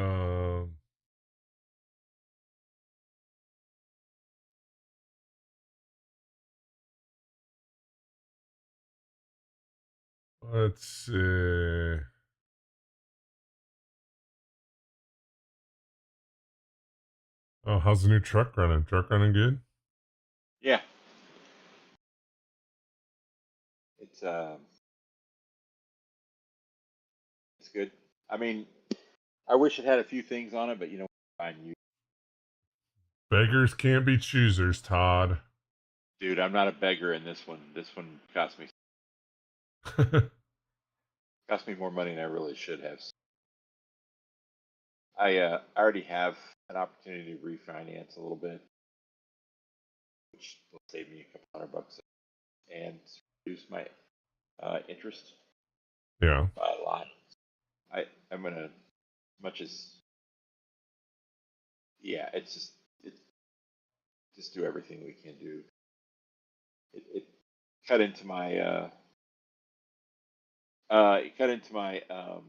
Um, let's see. Oh, how's the new truck running? Truck running good? Yeah, it's it's good. I mean, I wish it had a few things on it, but you know, fine. You, Beggars can't be choosers, Todd. dude, I'm not a beggar in this one. This one cost me more money than I really should have. I already have an opportunity to refinance a little bit, which will save me a couple $100 and reduce my interest Yeah. by a lot. I'm gonna, as much as, yeah, it's just do everything we can do. It cut into my it cut into my um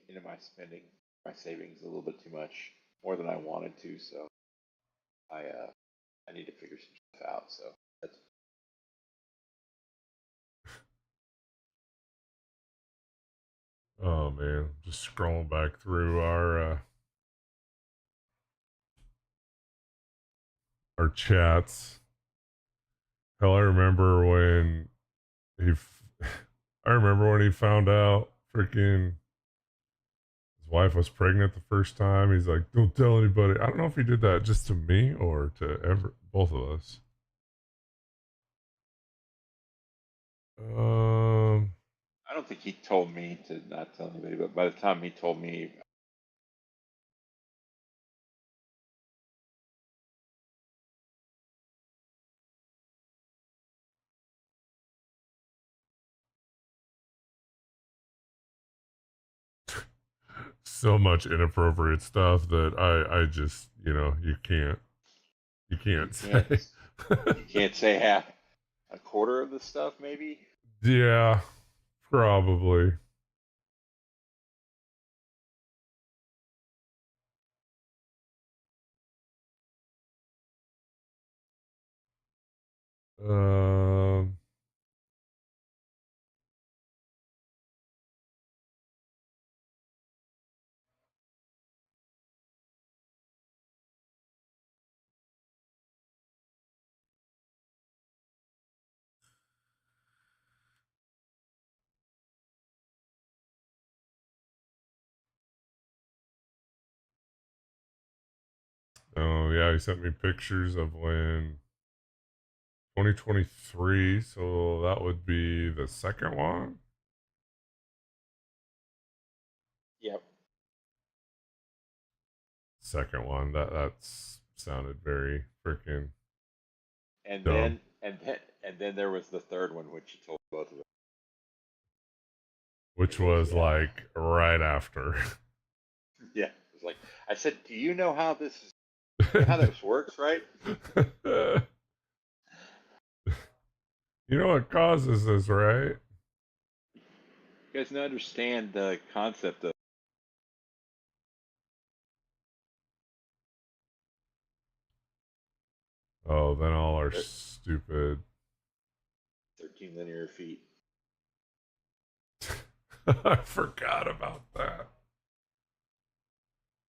into my spending, my savings a little bit too much, more than I wanted to. So I need to figure some stuff out. So that's Oh man, just scrolling back through our chats. Hell, I remember when he. I remember when he found out freaking his wife was pregnant the first time. He's like, "Don't tell anybody." I don't know if he did that just to me or to both of us. Um, I don't think he told me to not tell anybody, but by the time he told me, so much inappropriate stuff that I just you you can't can't say. you can't say half a quarter of the stuff, maybe. Yeah, probably. Um, oh yeah, he sent me pictures of when 2023, so that would be the second one. Yep. Second one. That's sounded very freaking And dumb. then there was the third one, which he told both of us. Which It was, was yeah, like right after. yeah. It was like I said, do you know how this is? You know how this works, right? You know what causes this, right? You guys don't understand the concept of Oh, then all our stupid. 13 linear feet. I forgot about that.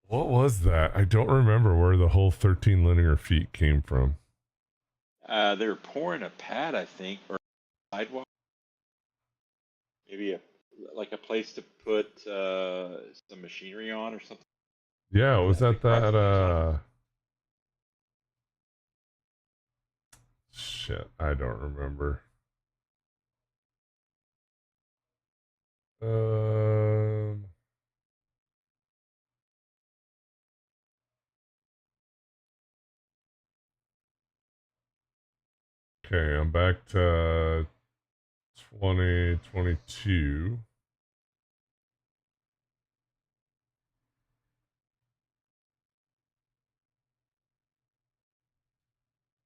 What was that? I don't remember where the whole 13 linear feet came from. They were pouring a pad, I think, or a sidewalk. Maybe like a place to put some machinery on or something. Yeah, Remember was that that big parking spot? shit, I don't remember. Um okay, I'm back to 2022.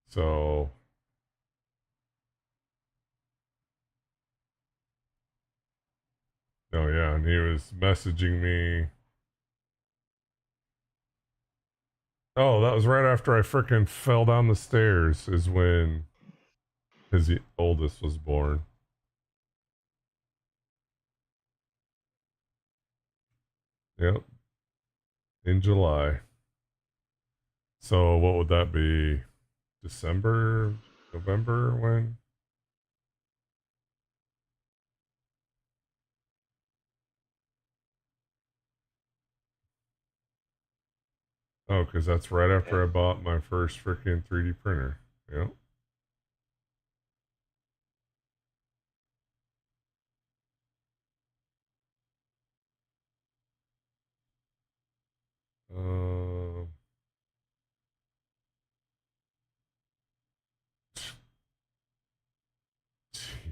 So and he was messaging me. Oh, that was right after I frickin' fell down the stairs, is when his oldest was born. Yep. In July. So what would that be? December? November when? Oh, because that's right after I bought my first freaking 3D printer. Yep. Um,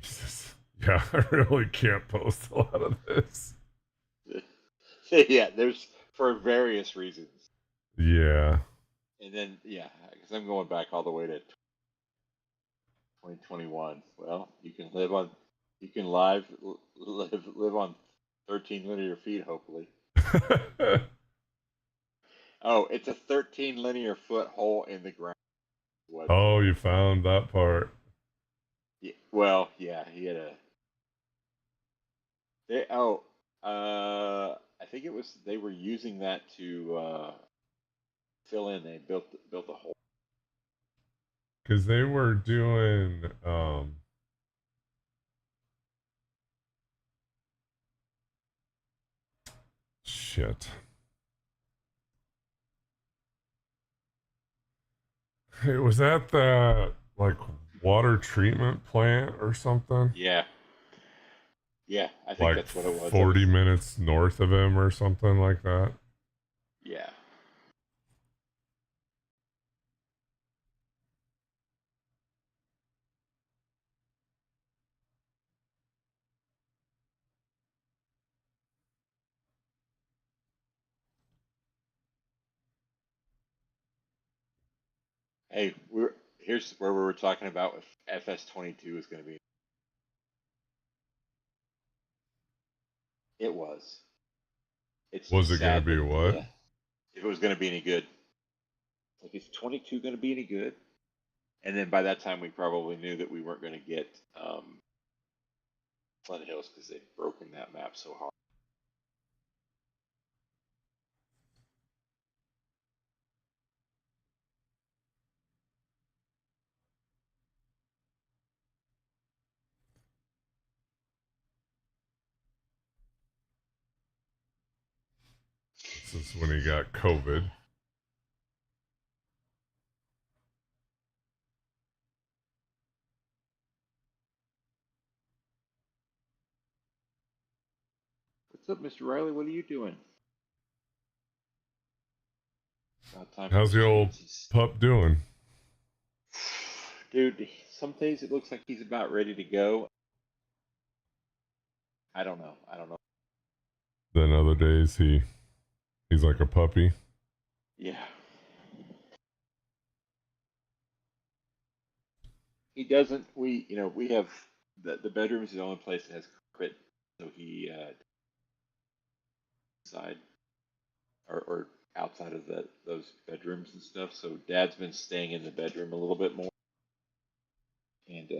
Jesus. Yeah, I really can't post a lot of this. Yeah, there's for various reasons. Yeah. And then, yeah, because I'm going back all the way to 2021. Well, you can live on 13 linear feet, hopefully. Oh, it's a 13 linear foot hole in the ground. What? Oh, you found that part. Yeah, well, yeah, he had a. I think it was they were using that to fill in. They built a hole. Because they were doing shit. It was at the like water treatment plant or something. Yeah, yeah, I think Like that's what it was. 40 minutes north of him or something like that. Yeah. Hey, here's where we were talking about if FS22 is going to be. It was. It's Was just it going to sad be that what? if it was going to be any good. Like, is 22 going to be any good? And then by that time, we probably knew that we weren't going to get Flint Hills because they'd broken that map so hard. This is when he got COVID. What's up, Mr. Riley? What are you doing? How's the old pup doing? Dude, some days it looks like he's about ready to go. I don't know. Then other days he's like a puppy. Yeah. He doesn't. We have the bedroom is the only place that has carpet, so he inside or outside of those bedrooms and stuff. So Dad's been staying in the bedroom a little bit more, and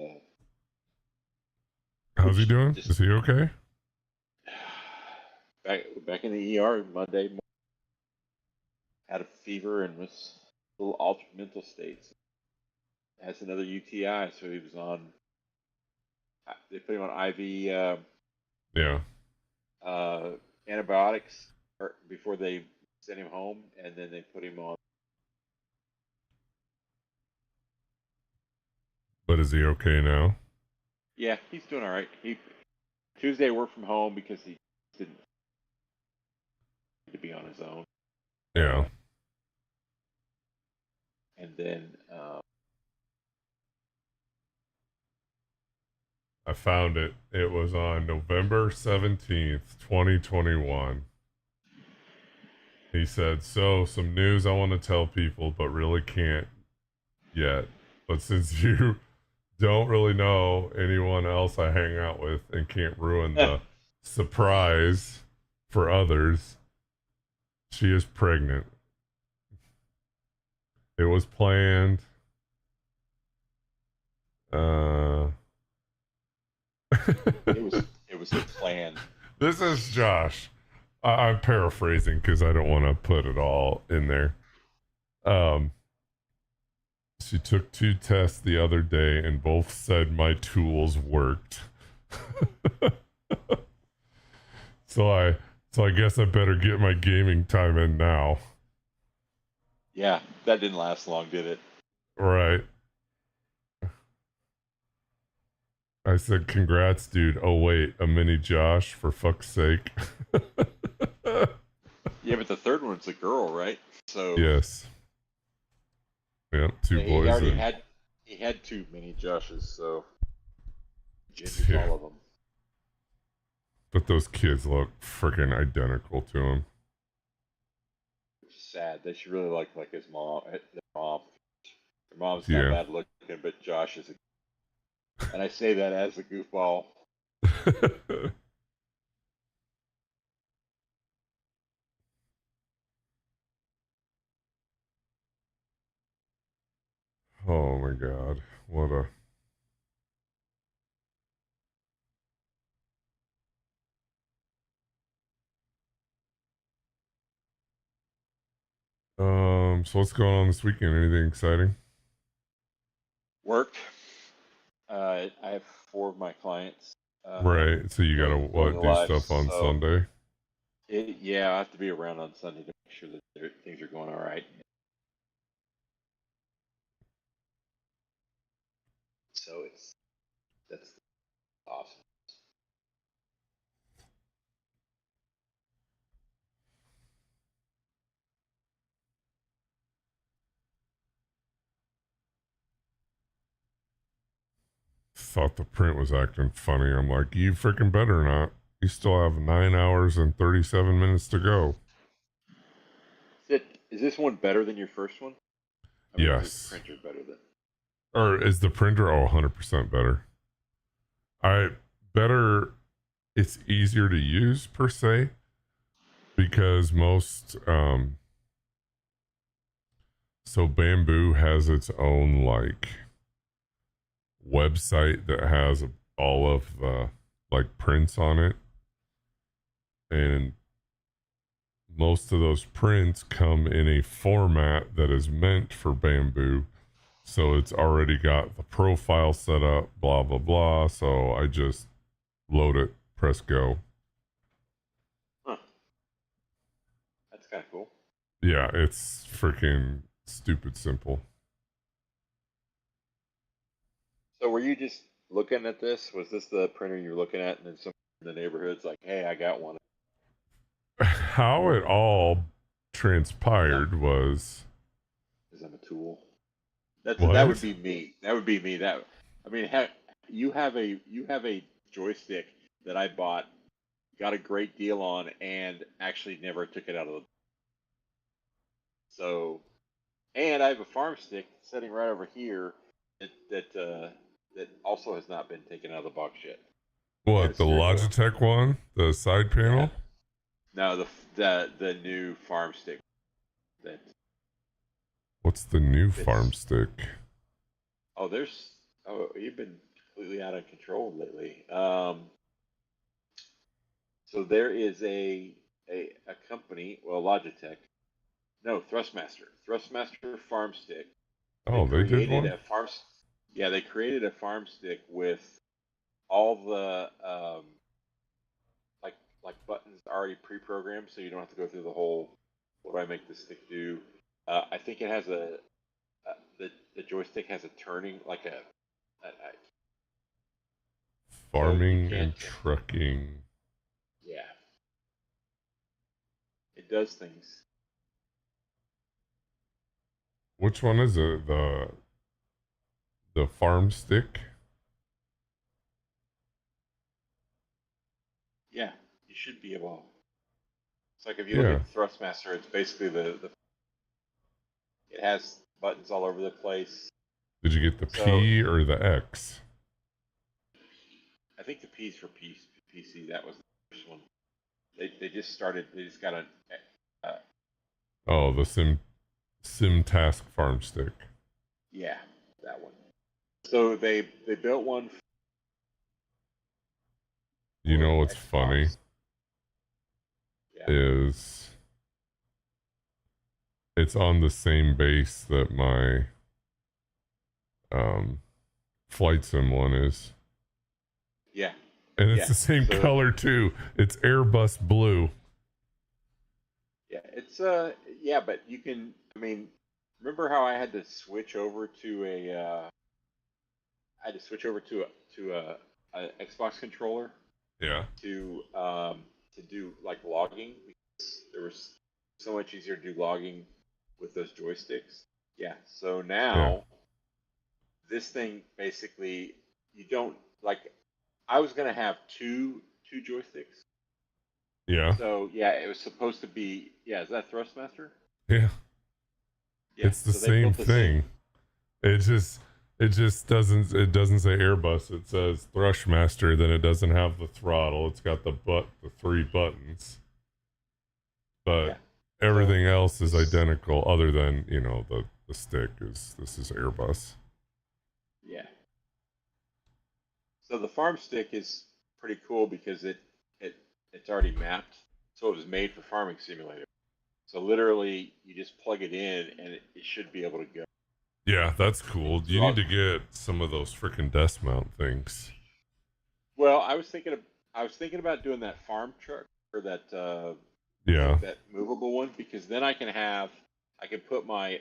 How's he doing? Is he okay? back in the ER Monday morning, had a fever and was a little altered mental states. Has another UTI, so he was on. They put him on IV. Yeah. Antibiotics before they sent him home, and then they put him on. But is he okay now? Yeah, he's doing all right. Tuesday worked from home because he didn't need to be on his own. Yeah. And then I found it. It was on November 17th, 2021. He said, "So, some news I want to tell people, but really can't yet. But since you don't really know anyone else I hang out with and can't ruin the surprise for others, she is pregnant. It was planned. It was a plan. This is Josh. I'm paraphrasing because I don't want to put it all in there. She took 2 tests the other day and both said my tools worked. so I guess I better get my gaming time in now. Yeah, that didn't last long, did it? Right. I said, congrats, dude. Oh, wait, a mini Josh, for fuck's sake. Yeah, but the third one's a girl, right? So Yes. Yep, 2 he boys. already And, he had 2 mini Joshes, so genders yeah. all of them. But those kids look freaking identical to him. Which is sad. They should really like his mom. Their mom. Their mom's Yeah. not bad looking, but Josh is and I say that as a goofball. Oh my god. What a. So what's going on this weekend? Anything exciting? Work. I have 4 of my clients. Right. So you gotta going do live, stuff on so Sunday? yeah, I have to be around on Sunday to make sure that things are going all right. So that's awesome. Thought the print was acting funny. I'm like, you freaking better not. You still have 9 hours and 37 minutes to go. Is this one better than your first one? I mean, is this Yes. printer better than? Or is the printer 100% better? Better. It's easier to use per se because most so Bamboo has its own like website that has all of the like prints on it, and most of those prints come in a format that is meant for Bamboo, so it's already got the profile set up, blah blah blah. So I just load it, press go. Huh. That's kind of cool. Yeah, it's freaking stupid simple. So were you just looking at this? Was this the printer you were looking at, and then someone in the neighborhood's like, "Hey, I got one." How it all transpired was Is I'm a tool. That what? would be me. That would be me. That I mean, you have a joystick that I bought, got a great deal on, and actually never took it out of the. So, and I have a farm stick sitting right over here that also has not been taken out of the box yet. What, the Logitech one? The side panel? Yeah. No, the new farm stick. That. What's the new farm stick? Oh, you've been completely out of control lately. So there is a company, well, Logitech. No, Thrustmaster farm stick. Oh, they did one? Yeah, they created a farm stick with all the like buttons already pre-programmed, so you don't have to go through the whole. What do I make this stick do? I think it has the joystick has a turning like a Farming so and trucking. Yeah, it does things. Which one is it? The farm stick? Yeah, you should be able. It's like if you look at Thrustmaster, it's basically the. It has buttons all over the place. Did you get the P or the X? I think the P's for PC. That was. first one. They just started. They just got a. Oh, the Sim Task Farm Stick. Yeah, that one. So they built one. You For know what's Xbox. funny Yeah. is it's on the same base that my Flight Sim one is. Yeah. And it's Yeah, the same so- color too. It's Airbus blue. Yeah, it's yeah, but you can. I mean, remember how I had to switch over to a I had to switch over a Xbox controller Yeah. to do like logging because there was so much easier to do logging with those joysticks. Yeah. So now this thing basically you don't like. I was gonna have two joysticks. Yeah. So yeah, it was supposed to be. Yeah, is that Thrustmaster? Yeah. Yeah. It's the So they same built the thing. same. It just doesn't say Airbus. It says Thrustmaster, then it doesn't have the throttle. It's got the 3 buttons. But Yeah. everything So- else is identical other than, the stick this is Airbus. Yeah. So the farm stick is pretty cool because it's already mapped, so it was made for farming simulator. So literally, you just plug it in and it should be able to go. Yeah, that's cool. You need to get some of those freaking desk mount things. Well, I was thinking about doing that farm truck or that Yeah. that movable one because then I can put my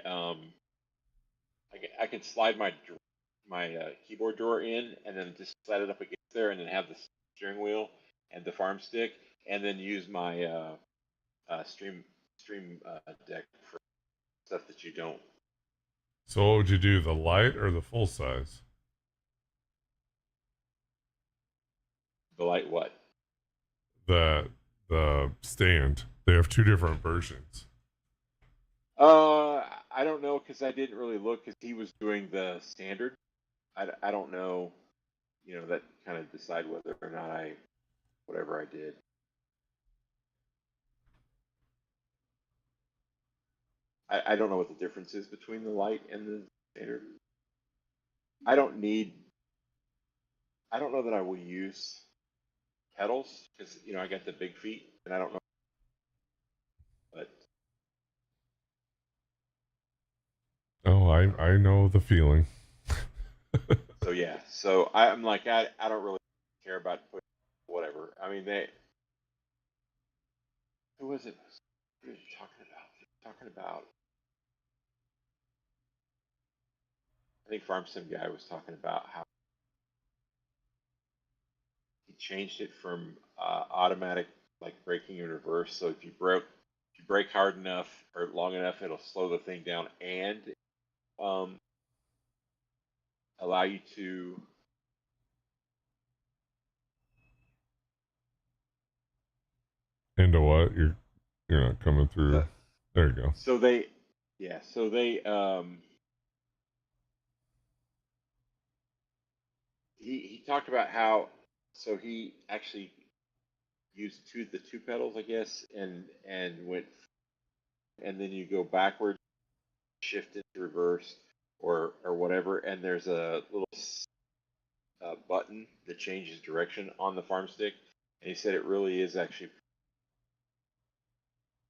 I can slide my keyboard drawer in and then just slide it up against there and then have the steering wheel and the farm stick and then use my stream deck for stuff that you don't. So what would you do, the light or the full size? The light what? The stand. They have 2 different versions. I don't know because I didn't really look because he was doing the standard. I don't know, that kind of decide whether or not whatever I did. I don't know what the difference is between the light and the standard. I don't know that I will use pedals because I got the big feet and I don't know. But Oh, I know the feeling. so yeah, so I'm like I don't really care about whatever. I mean who was it? What are you talking about? Talking about. I think Farm Sim guy was talking about how he changed it from automatic like braking in reverse. So if you brake hard enough or long enough, it'll slow the thing down and allow you to. Into what? You're not coming through. There you go. So they, yeah. So they he talked about how so he actually used the two pedals, I guess, and went and then you go backwards, shift into reverse or whatever, and there's a little button that changes direction on the farm stick. And he said it really is actually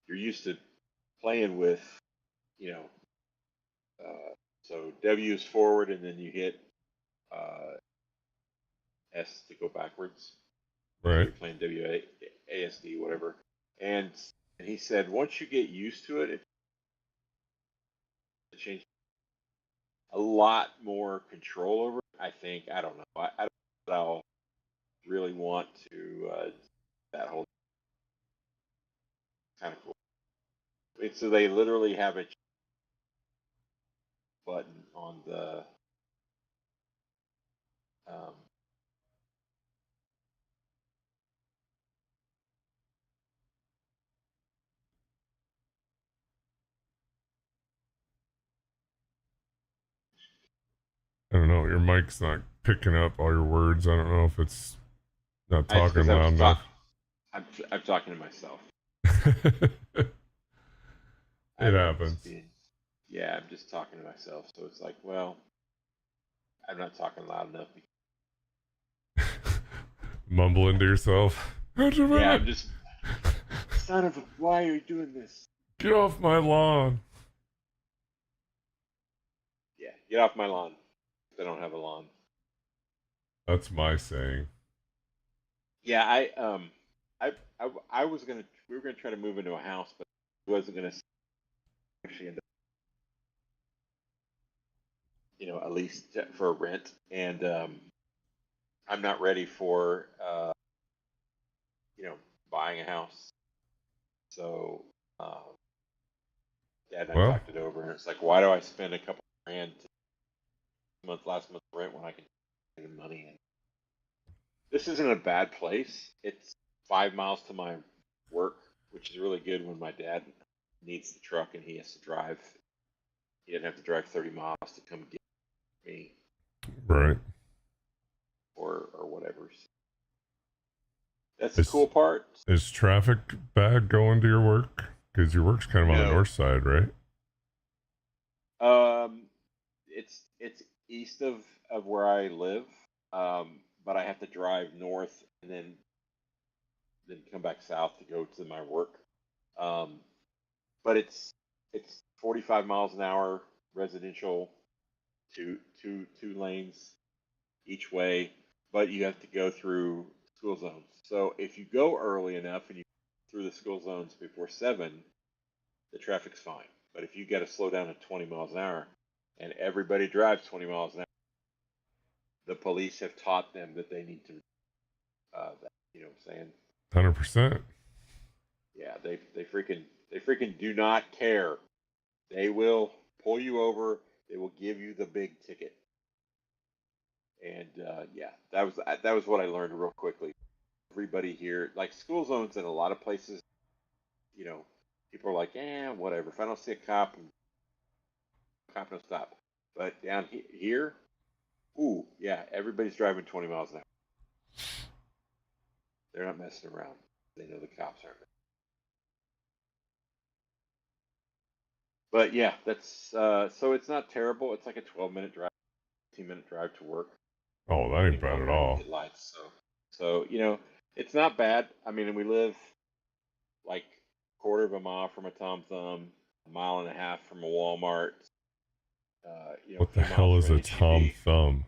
you're used to playing with, you know, so W is forward, and then you hit S to go backwards. Right. You're playing WASD, whatever. And he said once you get used to it, it changes a lot more control over it. I think I don't know. I don't know that I'll really want to that whole kind of cool. So they literally have a button on the I don't know. Your mic's not picking up all your words. I don't know if it's not talking loud enough. I'm talking to myself. It I'm happens. just being, yeah, I'm just talking to myself. So it's like, well, I'm not talking loud enough. Mumbling to yourself. Yeah, I'm just, son of a, why are you doing this? Get off my lawn. Yeah, get off my lawn. I don't have a lawn. That's my saying. Yeah, I was gonna, we were gonna try to move into a house, but it wasn't gonna actually end up, at least for rent. And I'm not ready for, buying a house. So, Dad and I Well, talked it over, and it's like, why do I spend a couple grand last month's rent when I can save the money? And this isn't a bad place. It's 5 miles to my work, which is really good when my dad needs the truck and he has to drive. He didn't have to drive 30 miles to come get me right. or whatever. So that's the Is cool part. is traffic bad going to your work? Because your work's kind of on the No, north side, right? it's east of where I live, but I have to drive north and then come back south to go to my work. Um, but it's 45 miles an hour residential, two lanes each way, but you have to go through school zones. So if you go early enough and you through the school zones before 7, the traffic's fine. But if you got to slow down to 20 miles an hour, and everybody drives 20 miles an hour, the police have taught them that they need to. You know what I'm saying? 100%. Yeah, they freaking do not care. They will pull you over. They will give you the big ticket. And yeah, that was what I learned real quickly. Everybody here, like school zones in a lot of places, you know, people are like, whatever. If I don't see a cop, cop don't stop. But down here, ooh, yeah, everybody's driving 20 miles an hour. They're not messing around. They know the cops aren't. But yeah, that's so it's not terrible. It's like a 12-minute drive, 15-minute drive to work. Oh, that ain't Depending bad on at where you all. get lights. So it's not bad. I mean, we live like quarter of a mile from a Tom Thumb, a mile and a half from a Walmart. A What the few miles hell is from an a Tom HEB, Thumb?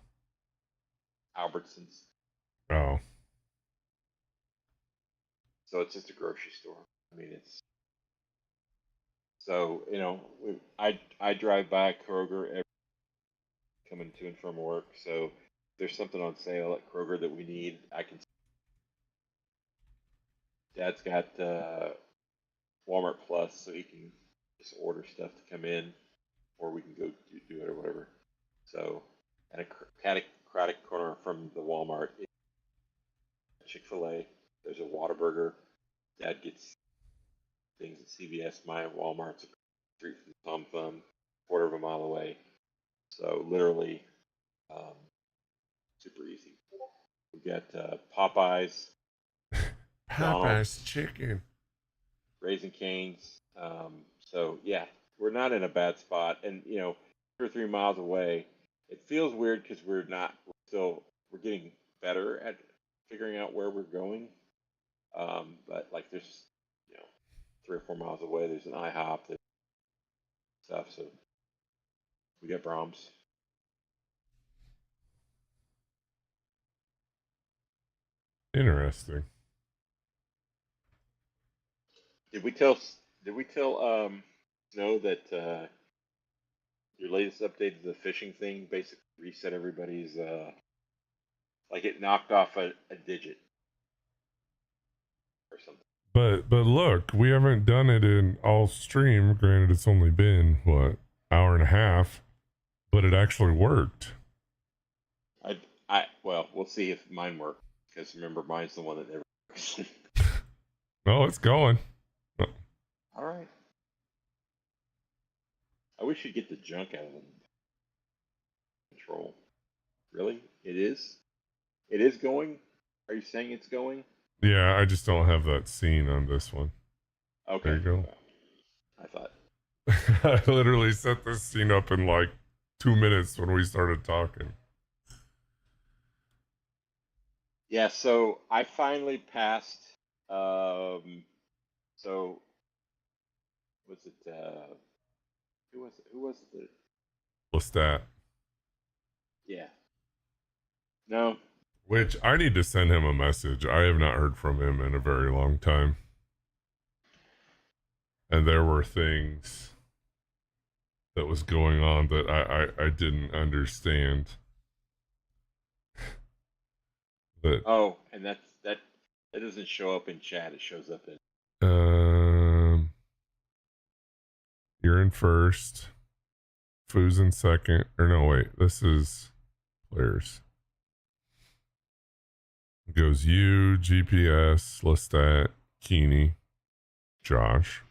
Albertsons. Oh, So it's just a grocery store. I mean, it's so I drive by Kroger every coming to and from work. So if there's something on sale at Kroger that we need, I can. Dad's got Walmart Plus, so he can just order stuff to come in, or we can go do it or whatever. So, and a catty corner from the Walmart is Chick-fil-A. There's a Whataburger. Dad gets things at CVS. My Walmart's a street from Tom Thumb, quarter of a mile away. So literally, um, super easy. We got Popeyes, Popeye's McDonald's, chicken. Raising Cane's. So yeah, we're not in a bad spot, and 2 or 3 miles away. It feels weird because we're getting better at figuring out where we're going. But like there's 3 or 4 miles away, there's an IHOP, there's stuff. So we got Brahms. Interesting. Did we tell Did we tell Snow that your latest update of the fishing thing basically reset everybody's like it knocked off a digit or something? But look, we haven't done it in all stream. Granted, it's only been what, hour and a half, but it actually worked. Well, we'll see if mine works because remember mine's the one that never works. Oh, it's going. All right. I wish you'd get the junk out of the control. Really? It is? It is going? Are you saying it's going? Yeah, I just don't have that scene on this one. Okay. There you go. I thought. I literally set this scene up in like 2 minutes when we started talking. Yeah, so I finally passed. So was it? Who was it? Who was it? Lestat. Yeah. No. Which I need to send him a message. I have not heard from him in a very long time. And there were things that was going on that I didn't understand. But Oh, and that doesn't show up in chat. It shows up in. You're in first. Foo's in second. Or no, wait. This is players. It goes you, GPS, Lestat, Keeney, Josh.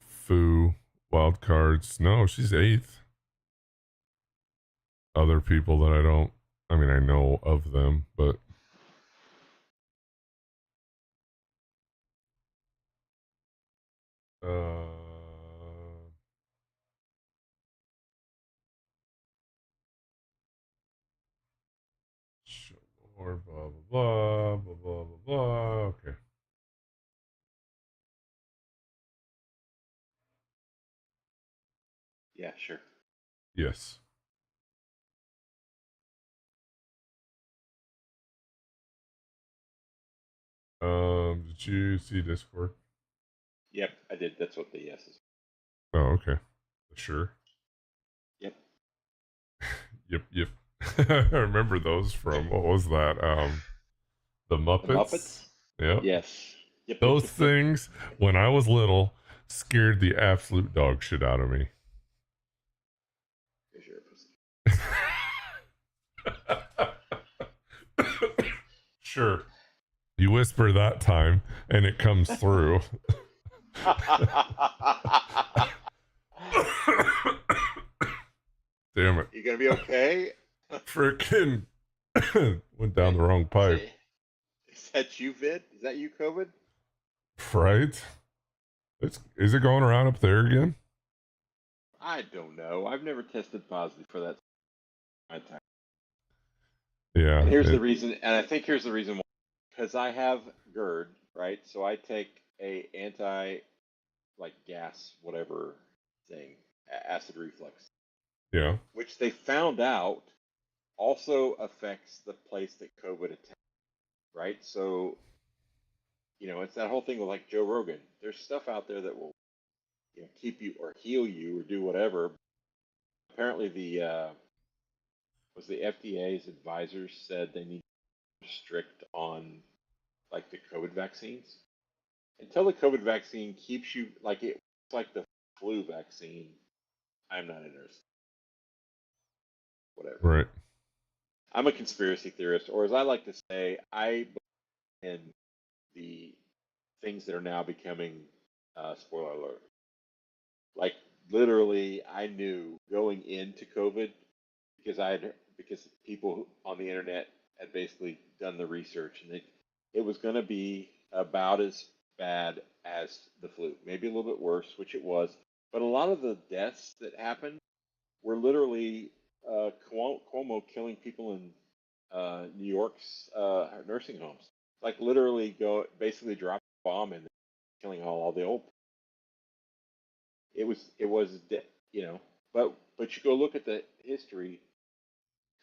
Foo, wild cards. No, she's eighth. Other people that I mean, I know of them, but or blah blah blah blah blah blah blah. Okay. Yeah, sure. Yes. Did you see Discord? Yep, I did. That's what the yes is. Oh, okay. Sure. Yep. Yep. I remember those from what was that? The Muppets. The Muppets. Yeah. Yes. Yep. Those things, when I was little, scared the absolute dog shit out of me. Sure. You whisper that time, and it comes through. Damn it. You gonna be okay? Freaking went down the wrong pipe. Is that you, Vid? Is that you, COVID? Right? Is it going around up there again? I don't know. I've never tested positive for that. Yeah. And here's the reason, and I think here's the reason why. Because I have GERD, right? So I take a like gas, whatever thing, acid reflux. Yeah. Which they found out also affects the place that COVID attacked, right? So, it's that whole thing with like Joe Rogan. There's stuff out there that will, keep you or heal you or do whatever. Apparently, the FDA's advisors said they need to be strict on like the COVID vaccines. Until the COVID vaccine keeps you it's like the flu vaccine, I'm not interested. Whatever. Right. I'm a conspiracy theorist, or as I like to say, I believe in the things that are now becoming spoiler alert. Like literally, I knew going into COVID because people on the internet had basically done the research, and it was going to be about as bad as the flu, maybe a little bit worse, which it was. But a lot of the deaths that happened were literally Cuomo killing people in New York's nursing homes. Like literally basically drop a bomb and killing all the old. It was but you go look at the history.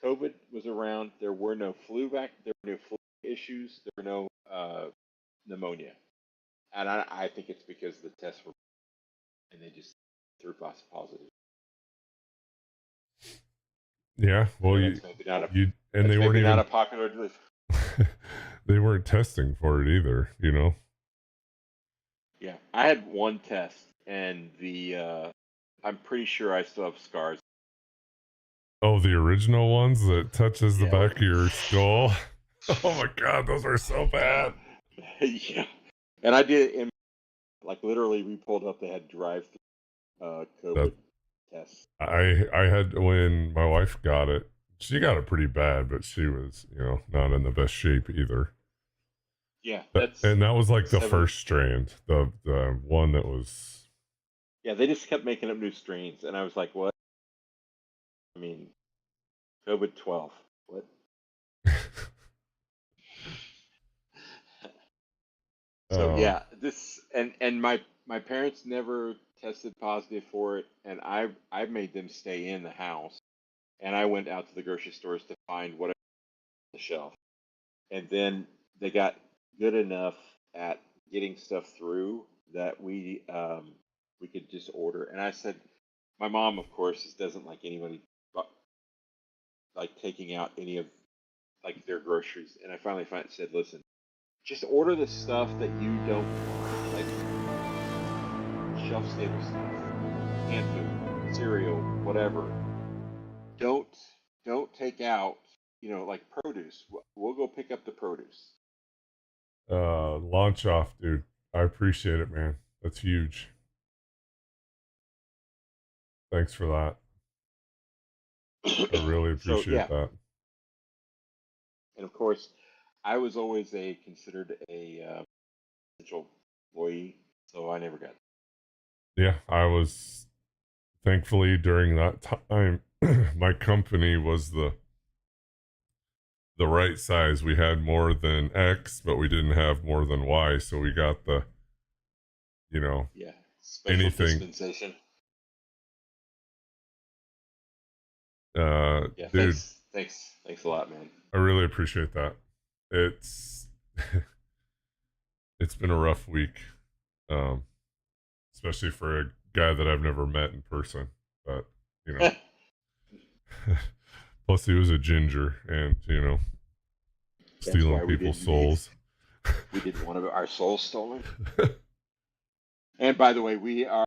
COVID was around. There were no There were no flu issues. There were no pneumonia, and I think it's because the tests were and they just threw false positive. Yeah, well, they weren't even not a popular belief. They weren't testing for it either, Yeah, I had one test, and I'm pretty sure I still have scars. Oh, the original ones that touches the back of your skull. Oh my god, those are so bad. Yeah, and I did literally we pulled up. They had drive-through COVID tests. I had when my wife got it. she got it pretty bad, but she was, not in the best shape either. Yeah, And that was like the 7. first strand, the one that was. Yeah, they just kept making up new strains, and I was like, what? I mean, COVID 12. What? So Oh, yeah, this and my parents never tested positive for it, and I made them stay in the house, and I went out to the grocery stores to find whatever on the shelf, and then they got good enough at getting stuff through that we could just order. And I said, my mom, of course, doesn't like anybody like taking out any of like their groceries, and I finally said, listen, just order the stuff that you don't want, like shelf stable stuff, canned food, cereal, whatever. Don't don't take out, like produce. We'll go pick up the produce. launch off, dude. I appreciate it, man. That's huge. Thanks for that. I really So appreciate yeah, that. and of course, I was always considered a essential employee, so I never got. Yeah, I was thankfully during that time my company was the right size. We had more than X, but we didn't have more than Y, so we got the Yeah, special anything. dispensation. Yeah, Dude, thanks a lot, man. I really appreciate that. It's it's been a rough week, um, especially for a guy that I've never met in person. But plus he was a ginger, and That's stealing why we people's didn't need. souls. We didn't want our souls stolen. And by the way, we are.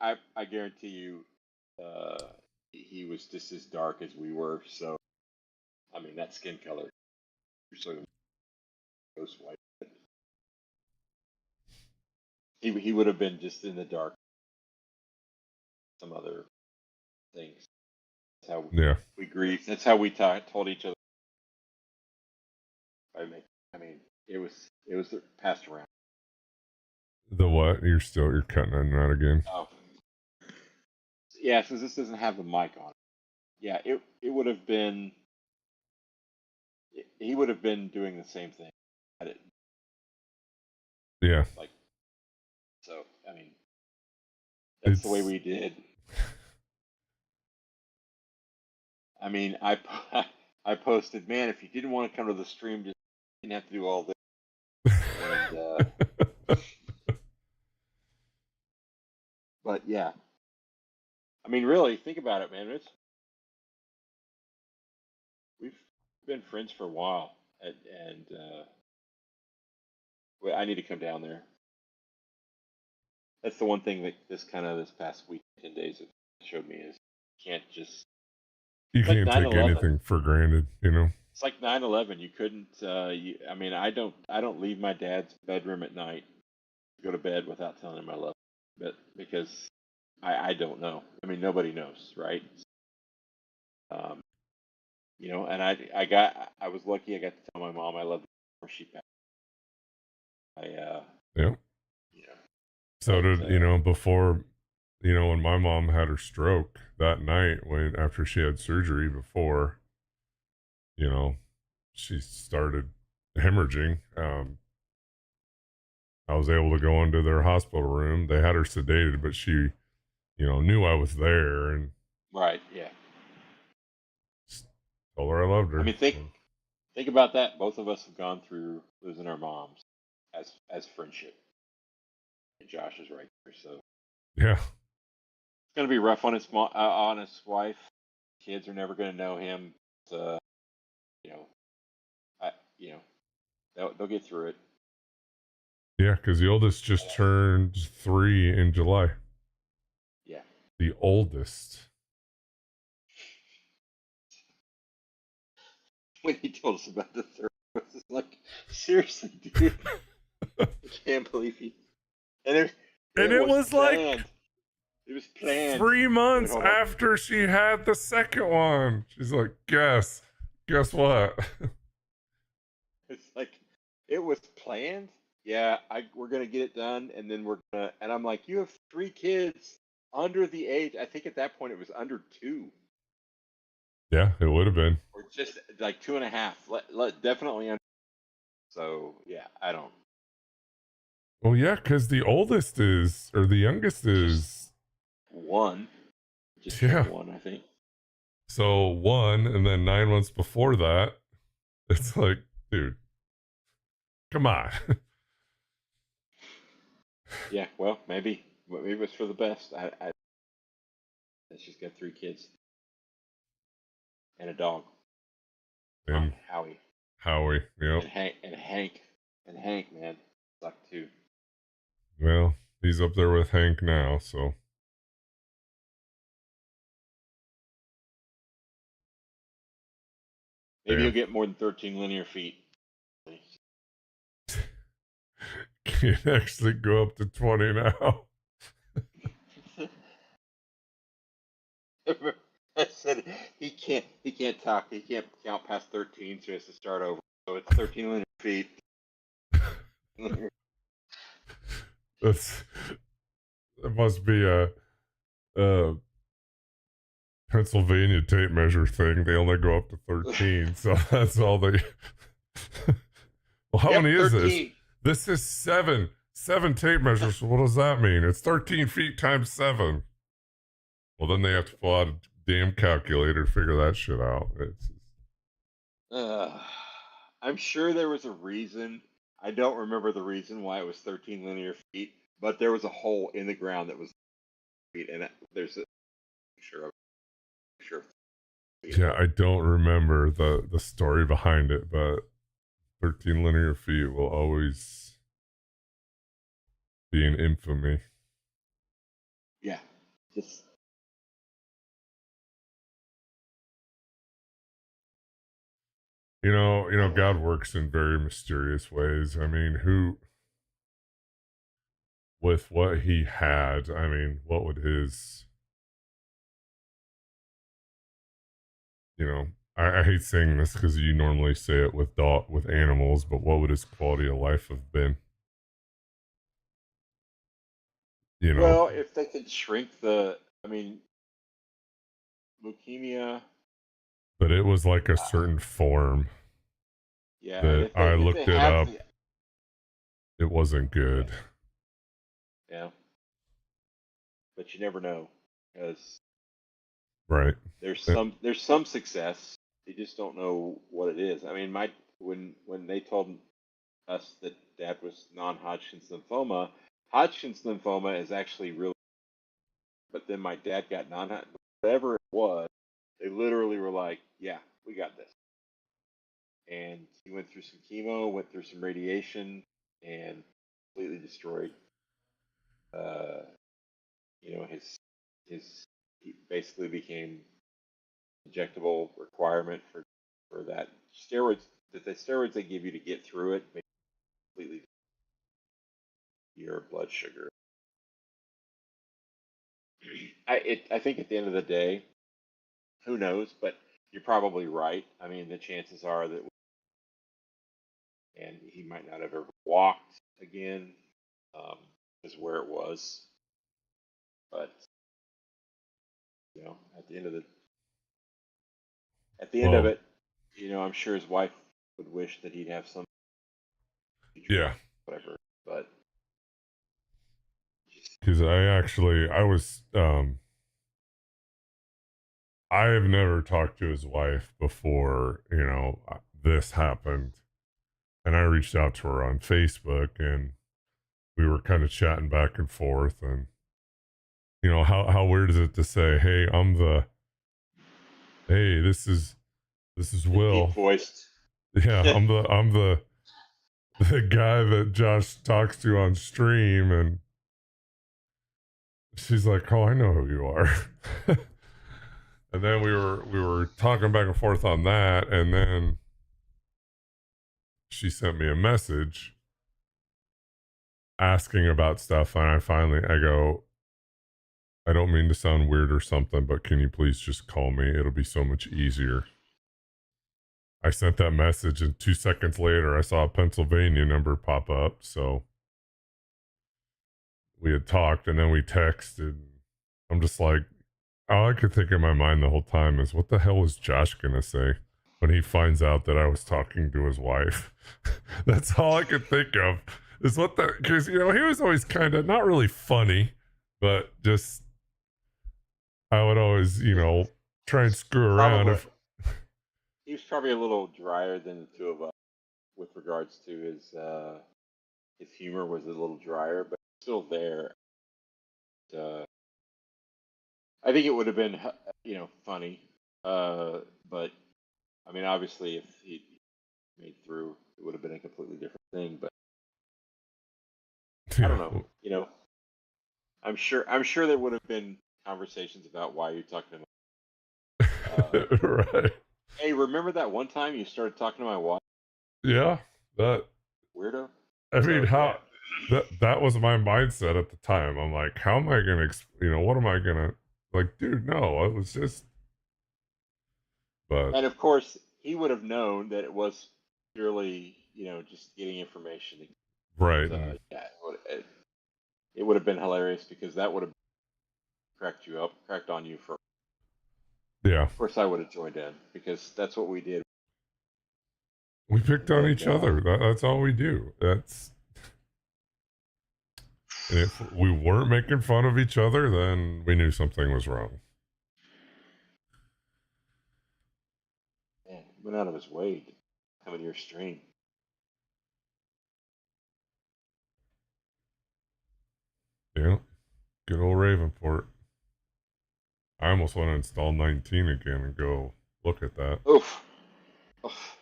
I guarantee you, he was just as dark as we were. So, I mean, that skin color, you're sort of ghost white. He would have been just in the dark. Some other things. That's how Yeah. we grieved. That's how we told each other. I mean, it was passed around. The what? You're cutting in and out again. Oh, yeah. Since this doesn't have the mic on, yeah, it would have been. He would have been doing the same thing. Yeah. Like, so, I mean, that's the way It's we did. I mean, I posted, man, if you didn't want to come to the stream, just you didn't have to do all this. And, but yeah, I mean, really, think about it, man. We've been friends for a while, and I need to come down there. That's the one thing that this past week, 10 days, have showed me is you can't just. You It's like can't take 9/11. anything for granted, It's like 9/11. You couldn't. I mean, I don't leave my dad's bedroom at night to go to bed without telling him I love him. But because I don't know. I mean, nobody knows, right? Um, and I was lucky. I got to tell my mom I loved her before she passed. Yeah. You know, So but, did, before, when my mom had her stroke that night after she had surgery before, she started hemorrhaging. I was able to go into their hospital room. They had her sedated, but she, knew I was there and right, yeah. told her I loved her. I mean, think about that. Both of us have gone through losing our moms as friendship. And Josh is right there, so Yeah. it's gonna be rough on his wife. Kids are never gonna know him. So, you know, they'll get through it. Yeah, because the oldest just turned 3 in July. Yeah. The oldest. When he told us about the third, I was just like, seriously, dude, I can't believe he. And it was like planned. It was planned. 3 months Wait, hold on. after she had the second one. She's like, guess what? It's like it was planned. Yeah, we're gonna get it done, and then we're gonna. And I'm like, you have 3 kids under the age. I think at that point it was under 2, Yeah, it would have been. or just like 2.5. Definitely under. So yeah, I don't. Well, yeah, because the oldest is, or the youngest is, One. Just yeah. one, I think. So 1, and then 9 months before that, it's like, dude, come on. Yeah, well, maybe it was for the best. She's got 3 kids and a dog. And Howie. Howie, yep. And Hank, man, sucked too. Well, he's up there with Hank now, so. Maybe you'll get more than 13 linear feet. Can actually go up to 20 now. I said he can't talk. He can't count past 13, so he has to start over. So it's 13 linear feet. That must be a Pennsylvania tape measure thing. They only go up to 13, so that's all they. Well, how many is 13. this? This is 7 tape measures. So what does that mean? It's 13 feet times 7. Well, then they have to pull out a damn calculator to figure that shit out. I'm sure there was a reason. I don't remember the reason why it was 13 linear feet, but there was a hole in the ground that was feet, and there's a sure. Yeah, I don't remember the story behind it, but 13 linear feet will always be in infamy. Yeah, just. You know, God works in very mysterious ways. I mean, with what he had, I mean, what would his, I hate saying this because you normally say it with animals, but what would his quality of life have been? Well, if they could shrink leukemia. But it was like a certain form. Yeah, that I looked it up. It wasn't good. Yeah. But you never know, because right. There's some success. You just don't know what it is. I mean, when they told us that Dad was non-Hodgkin's lymphoma, Hodgkin's lymphoma is actually really. But then my dad got whatever it was. They literally were like, "Yeah, we got this." And he went through some chemo, went through some radiation, and completely destroyed. He basically became injectable requirement for that steroids. That the steroids they give you to get through it completely your blood sugar. I think at the end of the day, who knows? But you're probably right. I mean, the chances are that, and he might not have ever walked again, is where it was. But at the end of it, I'm sure his wife would wish that he'd have some. Yeah. Whatever, but. Because I have never talked to his wife before, this happened. And I reached out to her on Facebook and we were kind of chatting back and forth. And, how weird is it to say, hey, this is Will. Deep voiced. Yeah, I'm the guy that Josh talks to on stream, and she's like, "Oh, I know who you are." And then we were talking back and forth on that, and then she sent me a message asking about stuff, and I go, I don't mean to sound weird or something, but can you please just call me? It'll be so much easier. I sent that message, and 2 seconds later, I saw a Pennsylvania number pop up. So we had talked, and then we texted. I'm just like, all I could think in my mind the whole time is, what the hell is Josh gonna say when he finds out that I was talking to his wife? That's all I could think of. Is what the, because he was always kind of not really funny, but just I would always try and screw around. Probably. If He was probably a little drier than the two of us with regards to his humor was a little drier, but still there. I think it would have been funny, but I mean, obviously, if he made through, it would have been a completely different thing. But I don't know. I'm sure there would have been conversations about why you're talking to my right. Hey, remember that one time you started talking to my wife? Yeah, that Weirdo. I mean, So, how that was my mindset at the time. I'm like, how am I gonna, what am I gonna like, dude? No, it was just, but and of course, he would have known that it was purely, just getting information. right, Yeah, it would have been hilarious because that would have cracked on you for. yeah, Of course, I would have joined in because that's what we did. we picked on And, each other. That's all we do. And if we weren't making fun of each other, then we knew something was wrong. Man, went out of his way to come in your stream. Yeah, good old Ravenport. I almost want to install 19 again and go look at that. Oof. Oof.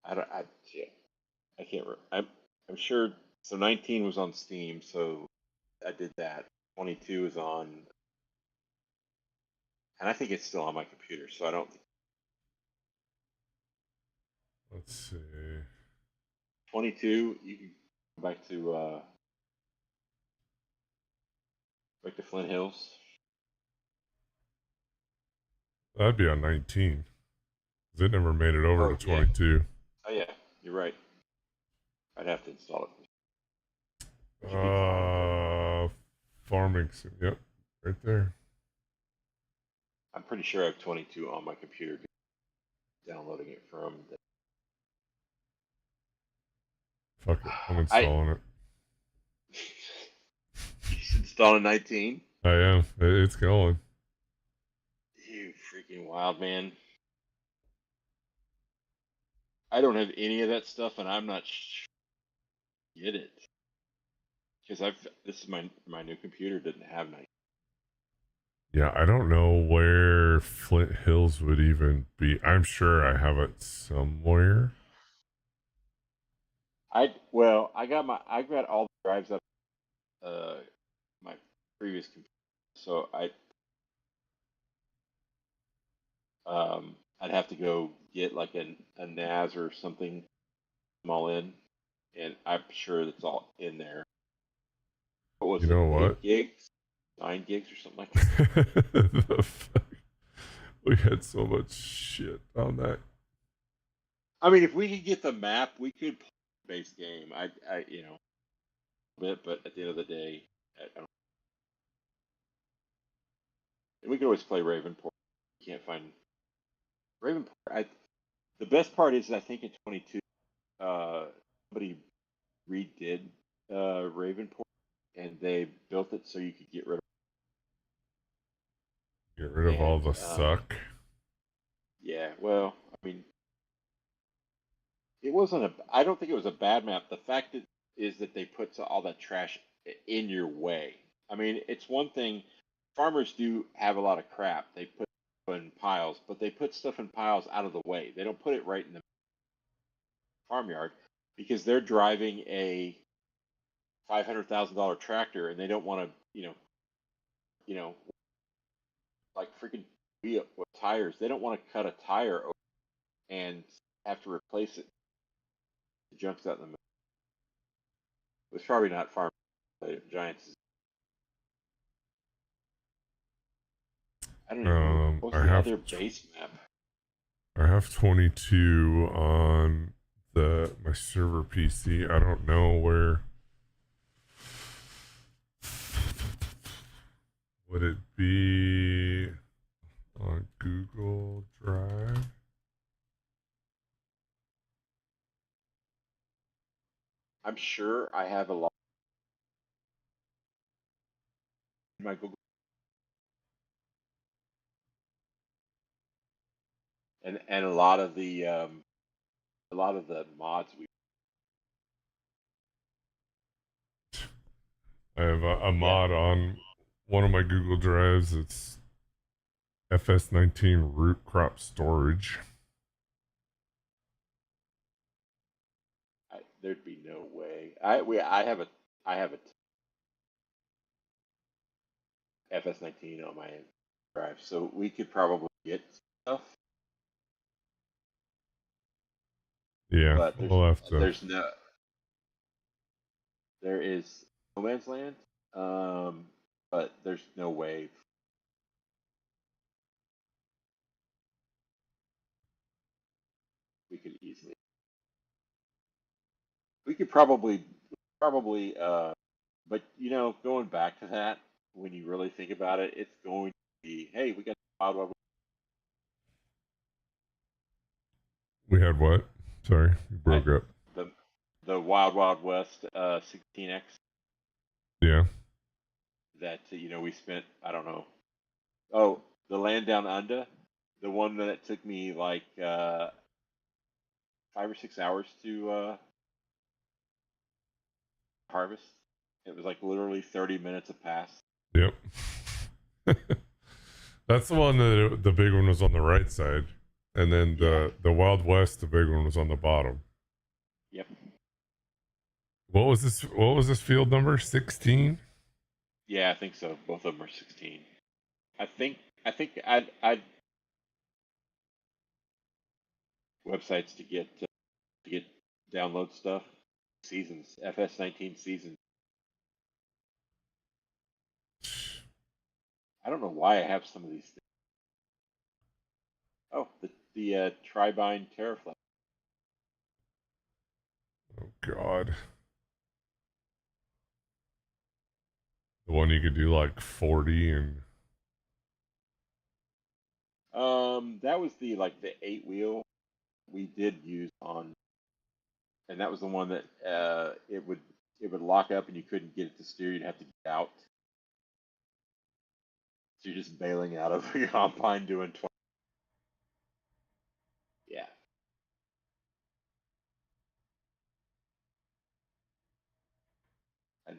Yeah, I can't. I'm sure. So 19 was on Steam, so I did that. 22 is on, and I think it's still on my computer. So I don't. Let's see. 22, you can go back to Flint Hills. That'd be on 19. It never made it over to 22. Yeah. Oh yeah, you're right. I'd have to install it. Farming. Yep, right there. I'm pretty sure I have 22 on my computer. Downloading it from. Fuck it, I'm installing it. Installing 19. I am. It's going. You freaking wild man. I don't have any of that stuff, and I'm not get it because this is my new computer didn't have 19. Yeah, I don't know where Flint Hills would even be. I'm sure I have it somewhere. I got all the drives up my previous computer, so I'd have to go get like a NAS or something all in, and I'm sure it's all in there. What was You know what? 8 gigs, 9 gigs, or something like that. The fuck? We had so much shit on that. I mean, if we could get the map, we could play the base game. But at the end of the day, I don't. And we could always play Ravenport. You can't find Ravenport. The best part is I think in 22, somebody redid Ravenport, and they built it so you could get rid of all the suck. Yeah, well, I mean, it wasn't I don't think it was a bad map. The fact is that they put all that trash in your way. I mean, it's one thing. Farmers do have a lot of crap. They put in piles, but they put stuff in piles out of the way. They don't put it right in the farmyard because they're driving a $500,000 tractor and they don't want to, like freaking wheel with tires. They don't want to cut a tire over and have to replace it. The junk's out in the middle. It was probably not farm related. Giants I don't even know. What's I the have other base map? I have 22 on my server PC. I don't know where. Would it be on Google Drive? I'm sure I have a lot in my Google, and a lot of the mods we. I have a Yeah, mod on one of my Google Drives. It's FS19 root crop storage. there'd be no way. I have a FS19 on my drive, so we could probably get stuff, Yeah, but we'll have to. there's no there is no man's land, but there's no way we could easily. We could probably, but going back to that, when you really think about it, it's going to be, hey, we got Wild Wild We had what? Sorry, you broke up. the the Wild Wild West 16X Yeah. that we spent, I don't know. Oh, the Land Down Under, the one that took me like 5 or 6 hours to harvest. It was like literally 30 minutes a pass. Yep. That's the one that the big one was on the right side, and then the Wild West, the big one was on the bottom. Yep. What was this? What was this field number? 16. Yeah, I think so. Both of them are 16. I think I'd websites to get download stuff. Seasons, FS19 seasons. I don't know why I have some of these things. Oh, the Tribine Terraflex. Oh God. The one you could do like 40 and. That was the 8-wheel we did use on, and that was the one that it would lock up and you couldn't get it to steer. You'd have to get out. So you're just bailing out of your combine doing 20. Yeah. I,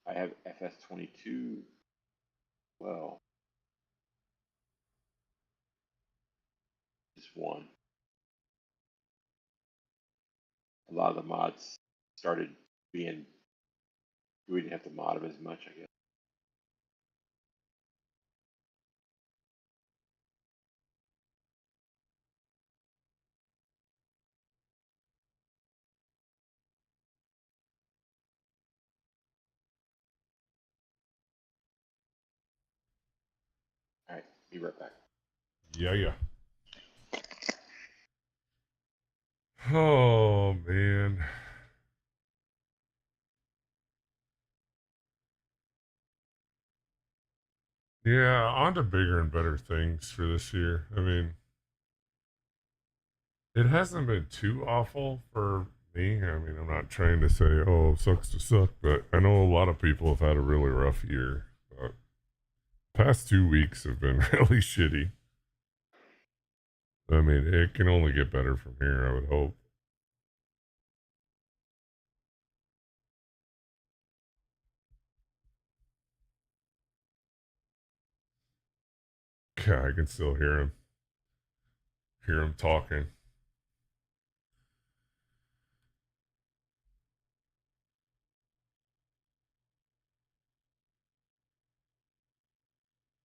I have FS22. Well, just one. A lot of the mods started being, we didn't have to mod them as much, I guess. All right, be right back. Yeah. Oh man. Yeah, on to bigger and better things for this year. I mean, it hasn't been too awful for me. I mean, I'm not trying to say, oh, sucks to suck, but I know a lot of people have had a really rough year. But past 2 weeks have been really shitty. I mean, it can only get better from here, I would hope. Yeah, I can still hear him talking.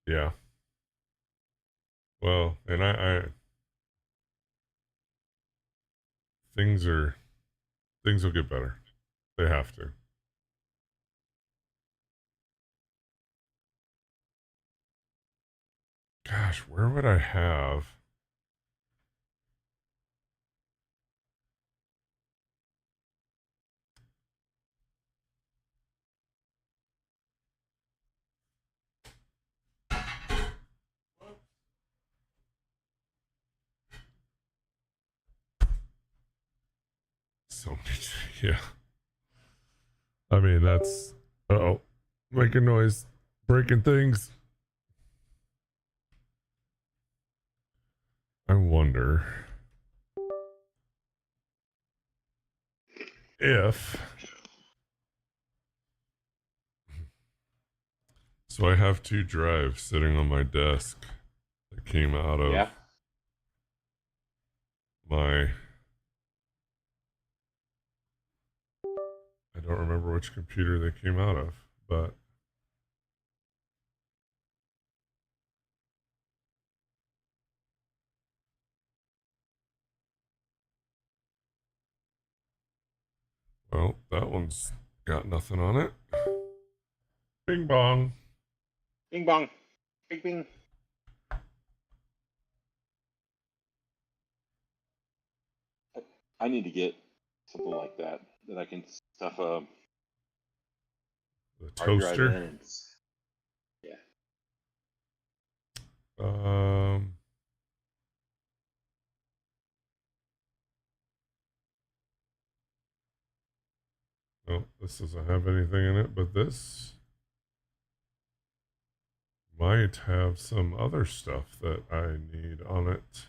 Yeah. Well, and I things will get better. They have to. Gosh, where would I have? So many, yeah. I mean, that's, oh, making noise, breaking things. I wonder if. So I have 2 drives sitting on my desk that came out of Yeah. my. I don't remember which computer they came out of, but well, that one's got nothing on it. Bing bong. Bing bong. Bing bing. I need to get something like that that I can stuff a The hard drive in toaster. and yeah. Um, no, this doesn't have anything in it, but this might have some other stuff that I need on it.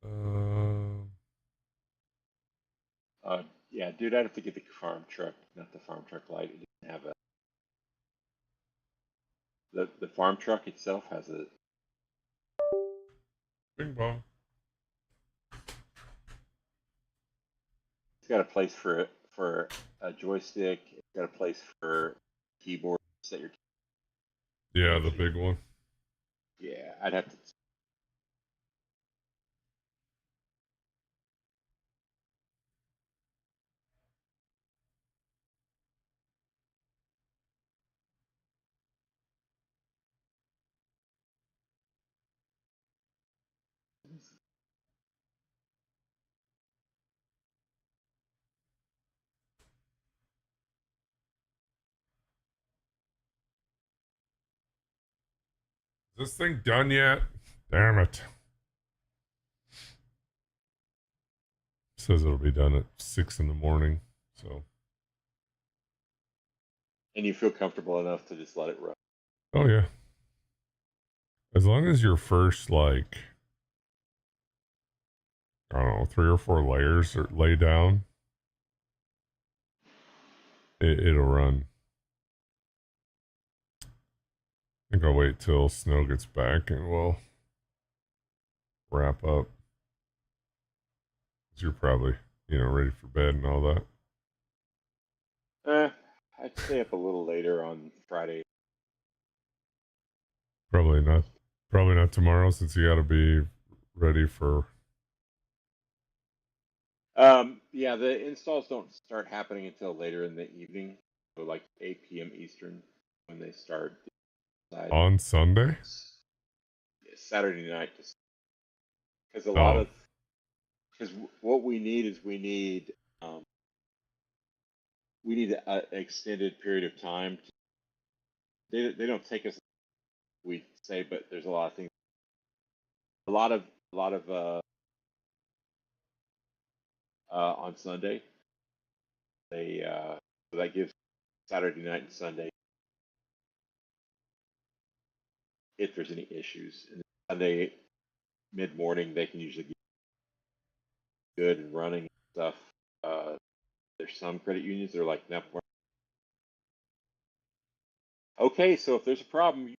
Um, Yeah, dude, I'd have to get the farm truck, not the farm truck light. It doesn't have a the farm truck itself has a bing bong. it's got a place for a joystick. It's got a place for keyboard. Set your Yeah, the big one. yeah. I'd have to. Is this thing done yet? Damn it. Says it'll be done at 6 in the morning. So, And you feel comfortable enough to just let it run. oh yeah. As long as your first, like, I don't know, 3 or 4 layers are lay down, it'll run. I think I'll wait till snow gets back and we'll wrap up. 'Cause you're probably, ready for bed and all that. I'd stay up a little later on Friday. Probably not. Probably not tomorrow since you got to be ready for. Yeah, the installs don't start happening until later in the evening, so like 8 p.m. Eastern when they start. On Sunday? Saturday night, because a lot Oh, of because what we need is we need an extended period of time. They don't take us we say, but there's a lot of things, a lot of on Sunday. They so that gives Saturday night and Sunday if there's any issues. And Sunday mid morning they can usually be good and running and stuff. There's some credit unions that are like, no, okay, so if there's a problem,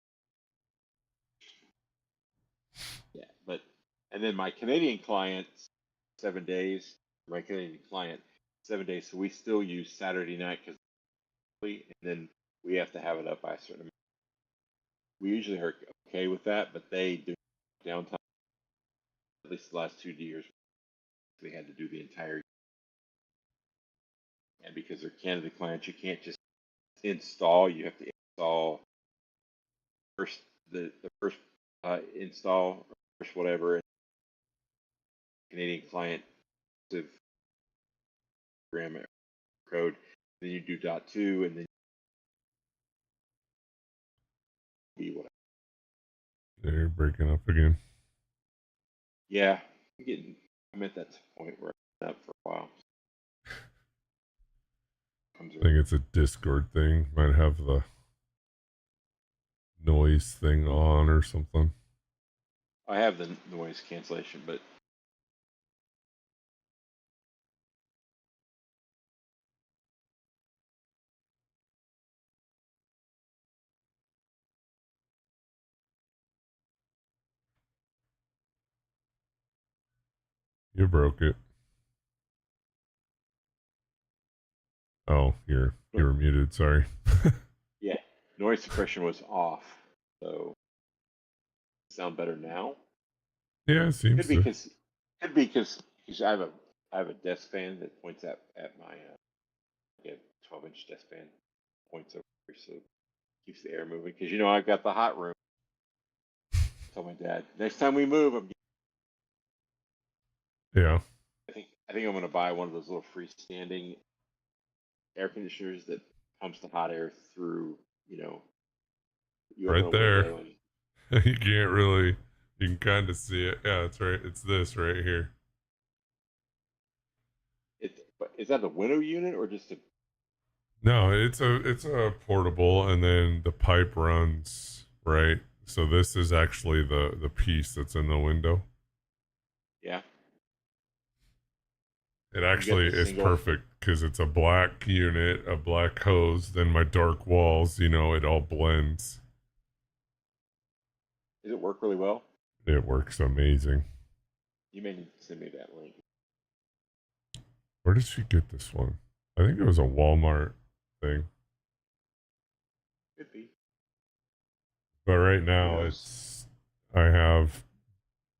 yeah. But and then my Canadian clients 7 days. My Canadian client 7 days, so we still use Saturday night because and then we have to have it up by a certain amount. We usually are okay with that, but they do downtime. At least the last 2 years, we had to do the entire year. And because they're Canada clients, you can't just install. You have to install first the first install, or first whatever Canadian client program code. Then you do .2, and then be whatever. You're breaking up again. Yeah, I'm at that point where I'm up for a while. I think it's a Discord thing. Might have the noise thing on or something. I have the noise cancellation, but You broke it. Oh, you were muted. Sorry. yeah, noise suppression was off. So sound better now? Yeah, it seems Could be to. because I have a desk fan that points at my 12-inch desk fan points over here, so it keeps the air moving. Because I've got the hot room. I told my dad next time we move, Yeah. I think I'm gonna buy one of those little freestanding air conditioners that pumps the hot air through. You open Right a there. window and You can't really. You can kind of see it. Yeah, it's right. It's this right here. but is that a window unit or just a? No, it's a portable, and then the pipe runs right. So this is actually the piece that's in the window. Yeah. It actually is perfect because it's a black unit, a black hose. Then my dark walls, it all blends. Does it work really well? It works amazing. You may need to send me that link. Where did she get this one? I think it was a Walmart thing. Could be. But right now I have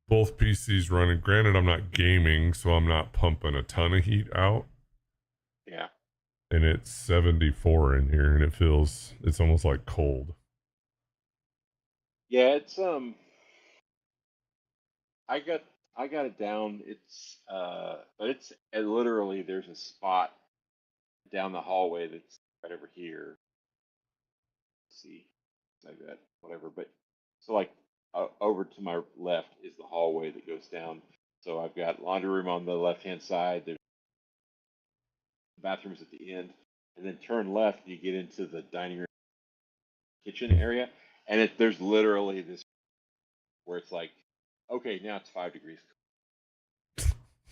both PCs running. Granted, I'm not gaming, so I'm not pumping a ton of heat out. Yeah. And it's 74 in here, and it's almost like cold. Yeah, it's I got it down. But it's literally there's a spot down the hallway that's right over here. Let's see, like that, whatever. But so like over to my left is the hallway that goes down. So I've got laundry room on the left hand side. There's bathrooms at the end, and then turn left, you get into the dining room, kitchen area, and there's literally this where it's like, okay, now it's 5 degrees,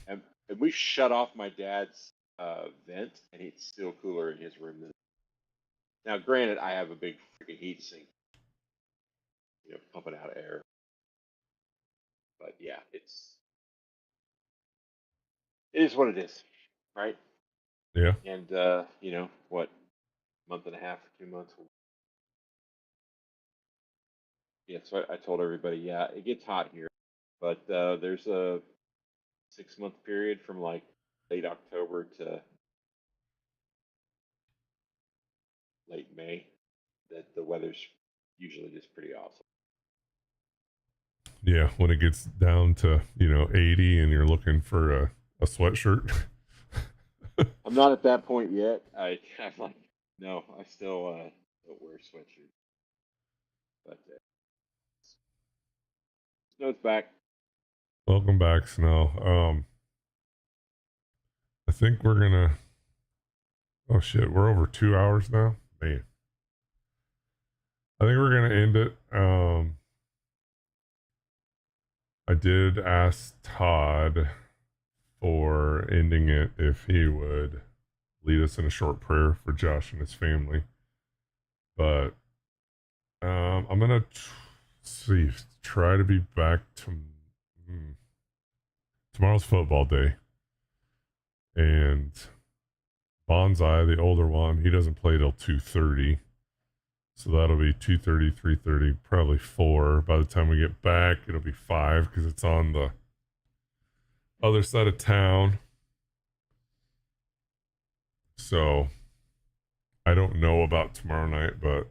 and we shut off my dad's vent, and it's still cooler in his room than. Now, granted, I have a big freaking heat sink, pumping out air, but yeah, it is what it is, right? Yeah. And what, month and a half or 2 months. Yeah, so I told everybody, yeah, it gets hot here, but there's a 6-month period from like late October to late May that the weather's usually just pretty awesome. Yeah, when it gets down to 80 and you're looking for a sweatshirt. I'm not at that point yet. I'm like, no, I still don't wear sweatshirts. But snow's back. Welcome back, Snow. I think we're gonna. Oh shit, we're over 2 hours now. Man, I think we're gonna end it. I did ask Todd for ending it if he would lead us in a short prayer for Josh and his family. But I'm gonna try to be back to tomorrow's football day, and Bonsai, the older one, he doesn't play till 2:30, so that'll be 2:30, 3:30, probably 4. By the time we get back, it'll be 5 because it's on the other side of town. So I don't know about tomorrow night, but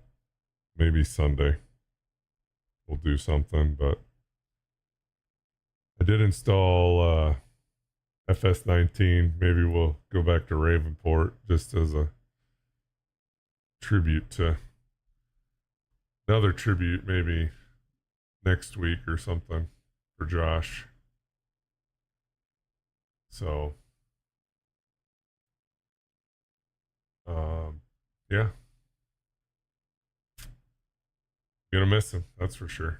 maybe Sunday. we'll do something. But I did install FS19. Maybe we'll go back to Ravenport just as a tribute to another tribute, maybe next week or something for Josh. So, yeah, gonna miss him, that's for sure.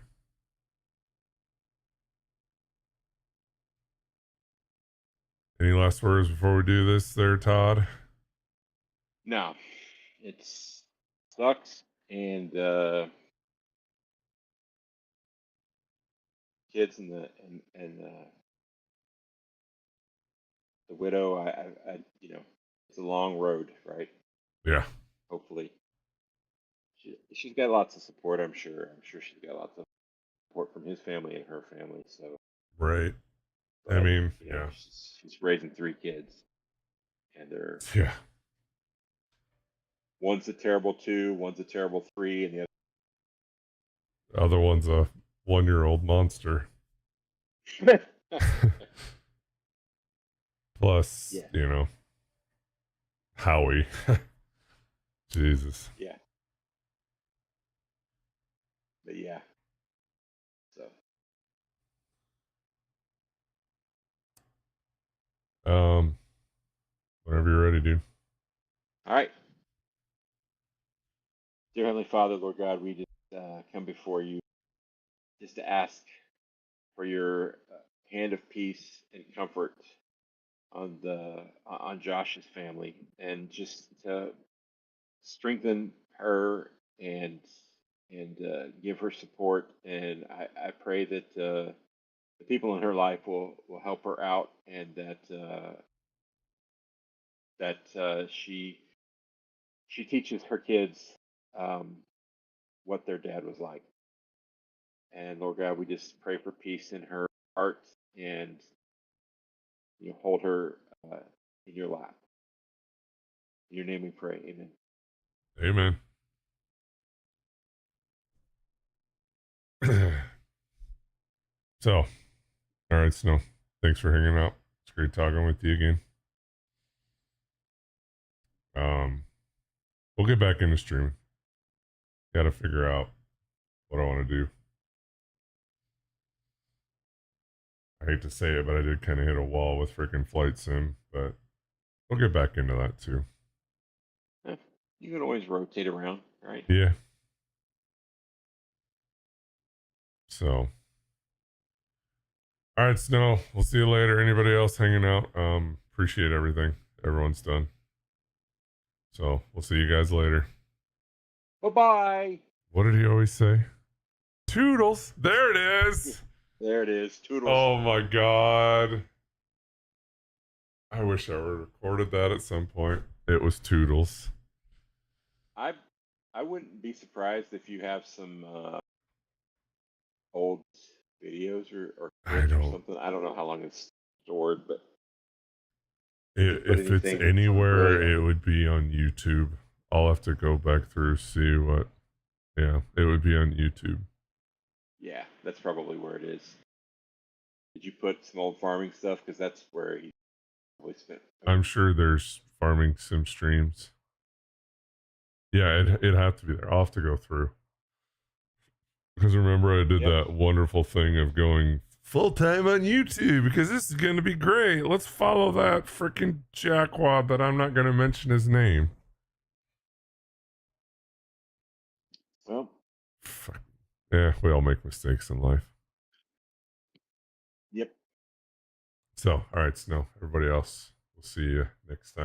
Any last words before we do this there, Todd? No, it sucks, and kids and the widow. I it's a long road, right? Yeah. Hopefully, she's got lots of support. I'm sure she's got lots of support from his family and her family. So, Right. but, I mean, yeah. she's raising 3 kids, and they're Yeah. one's a terrible 2, one's a terrible 3, and the Other one's a 1-year-old monster. other. Plus, Yeah. Howie. Jesus. Yeah. But yeah. So. Whenever you're ready, dude. All right. Dear Heavenly Father, Lord God, we just come before you just to ask for your hand of peace and comfort on Josh's family, and just to strengthen her and give her support. And I pray that the people in her life will help her out, and that she teaches her kids what their dad was like. And Lord God, we just pray for peace in her heart, and hold her in your lap. In your name we pray. Amen. Amen. So, all right, Snow. Thanks for hanging out. It's great talking with you again. We'll get back into streaming. Got to figure out what I want to do. I hate to say it, but I did kind of hit a wall with freaking Flight Sim, but we'll get back into that too. You can always rotate around, right? Yeah. So, all right, Snow. We'll see you later. Anybody else hanging out? Appreciate everything. Everyone's done. So we'll see you guys later. Bye-bye. What did he always say? Toodles. There it is. There it is. Toodles. Oh my God. I wish I would have recorded that at some point. It was Toodles. I wouldn't be surprised if you have some old videos or clips or something. I don't know how long it's stored, but if it's anywhere, it would be on YouTube. I'll have to go back through, see what. Yeah, it would be on YouTube. Yeah, that's probably where it is. Did you put some old farming stuff? Because that's where he probably spent. I'm sure there's farming sim streams. Yeah, it'd have to be there. I'll have to go through. Because remember, I did that wonderful thing of going full-time on YouTube because this is going to be great. Let's follow that freaking jackwad that I'm not going to mention his name. Well. Fuck. Yeah, we all make mistakes in life. Yep. So, all right, Snow. Everybody else, we'll see you next time.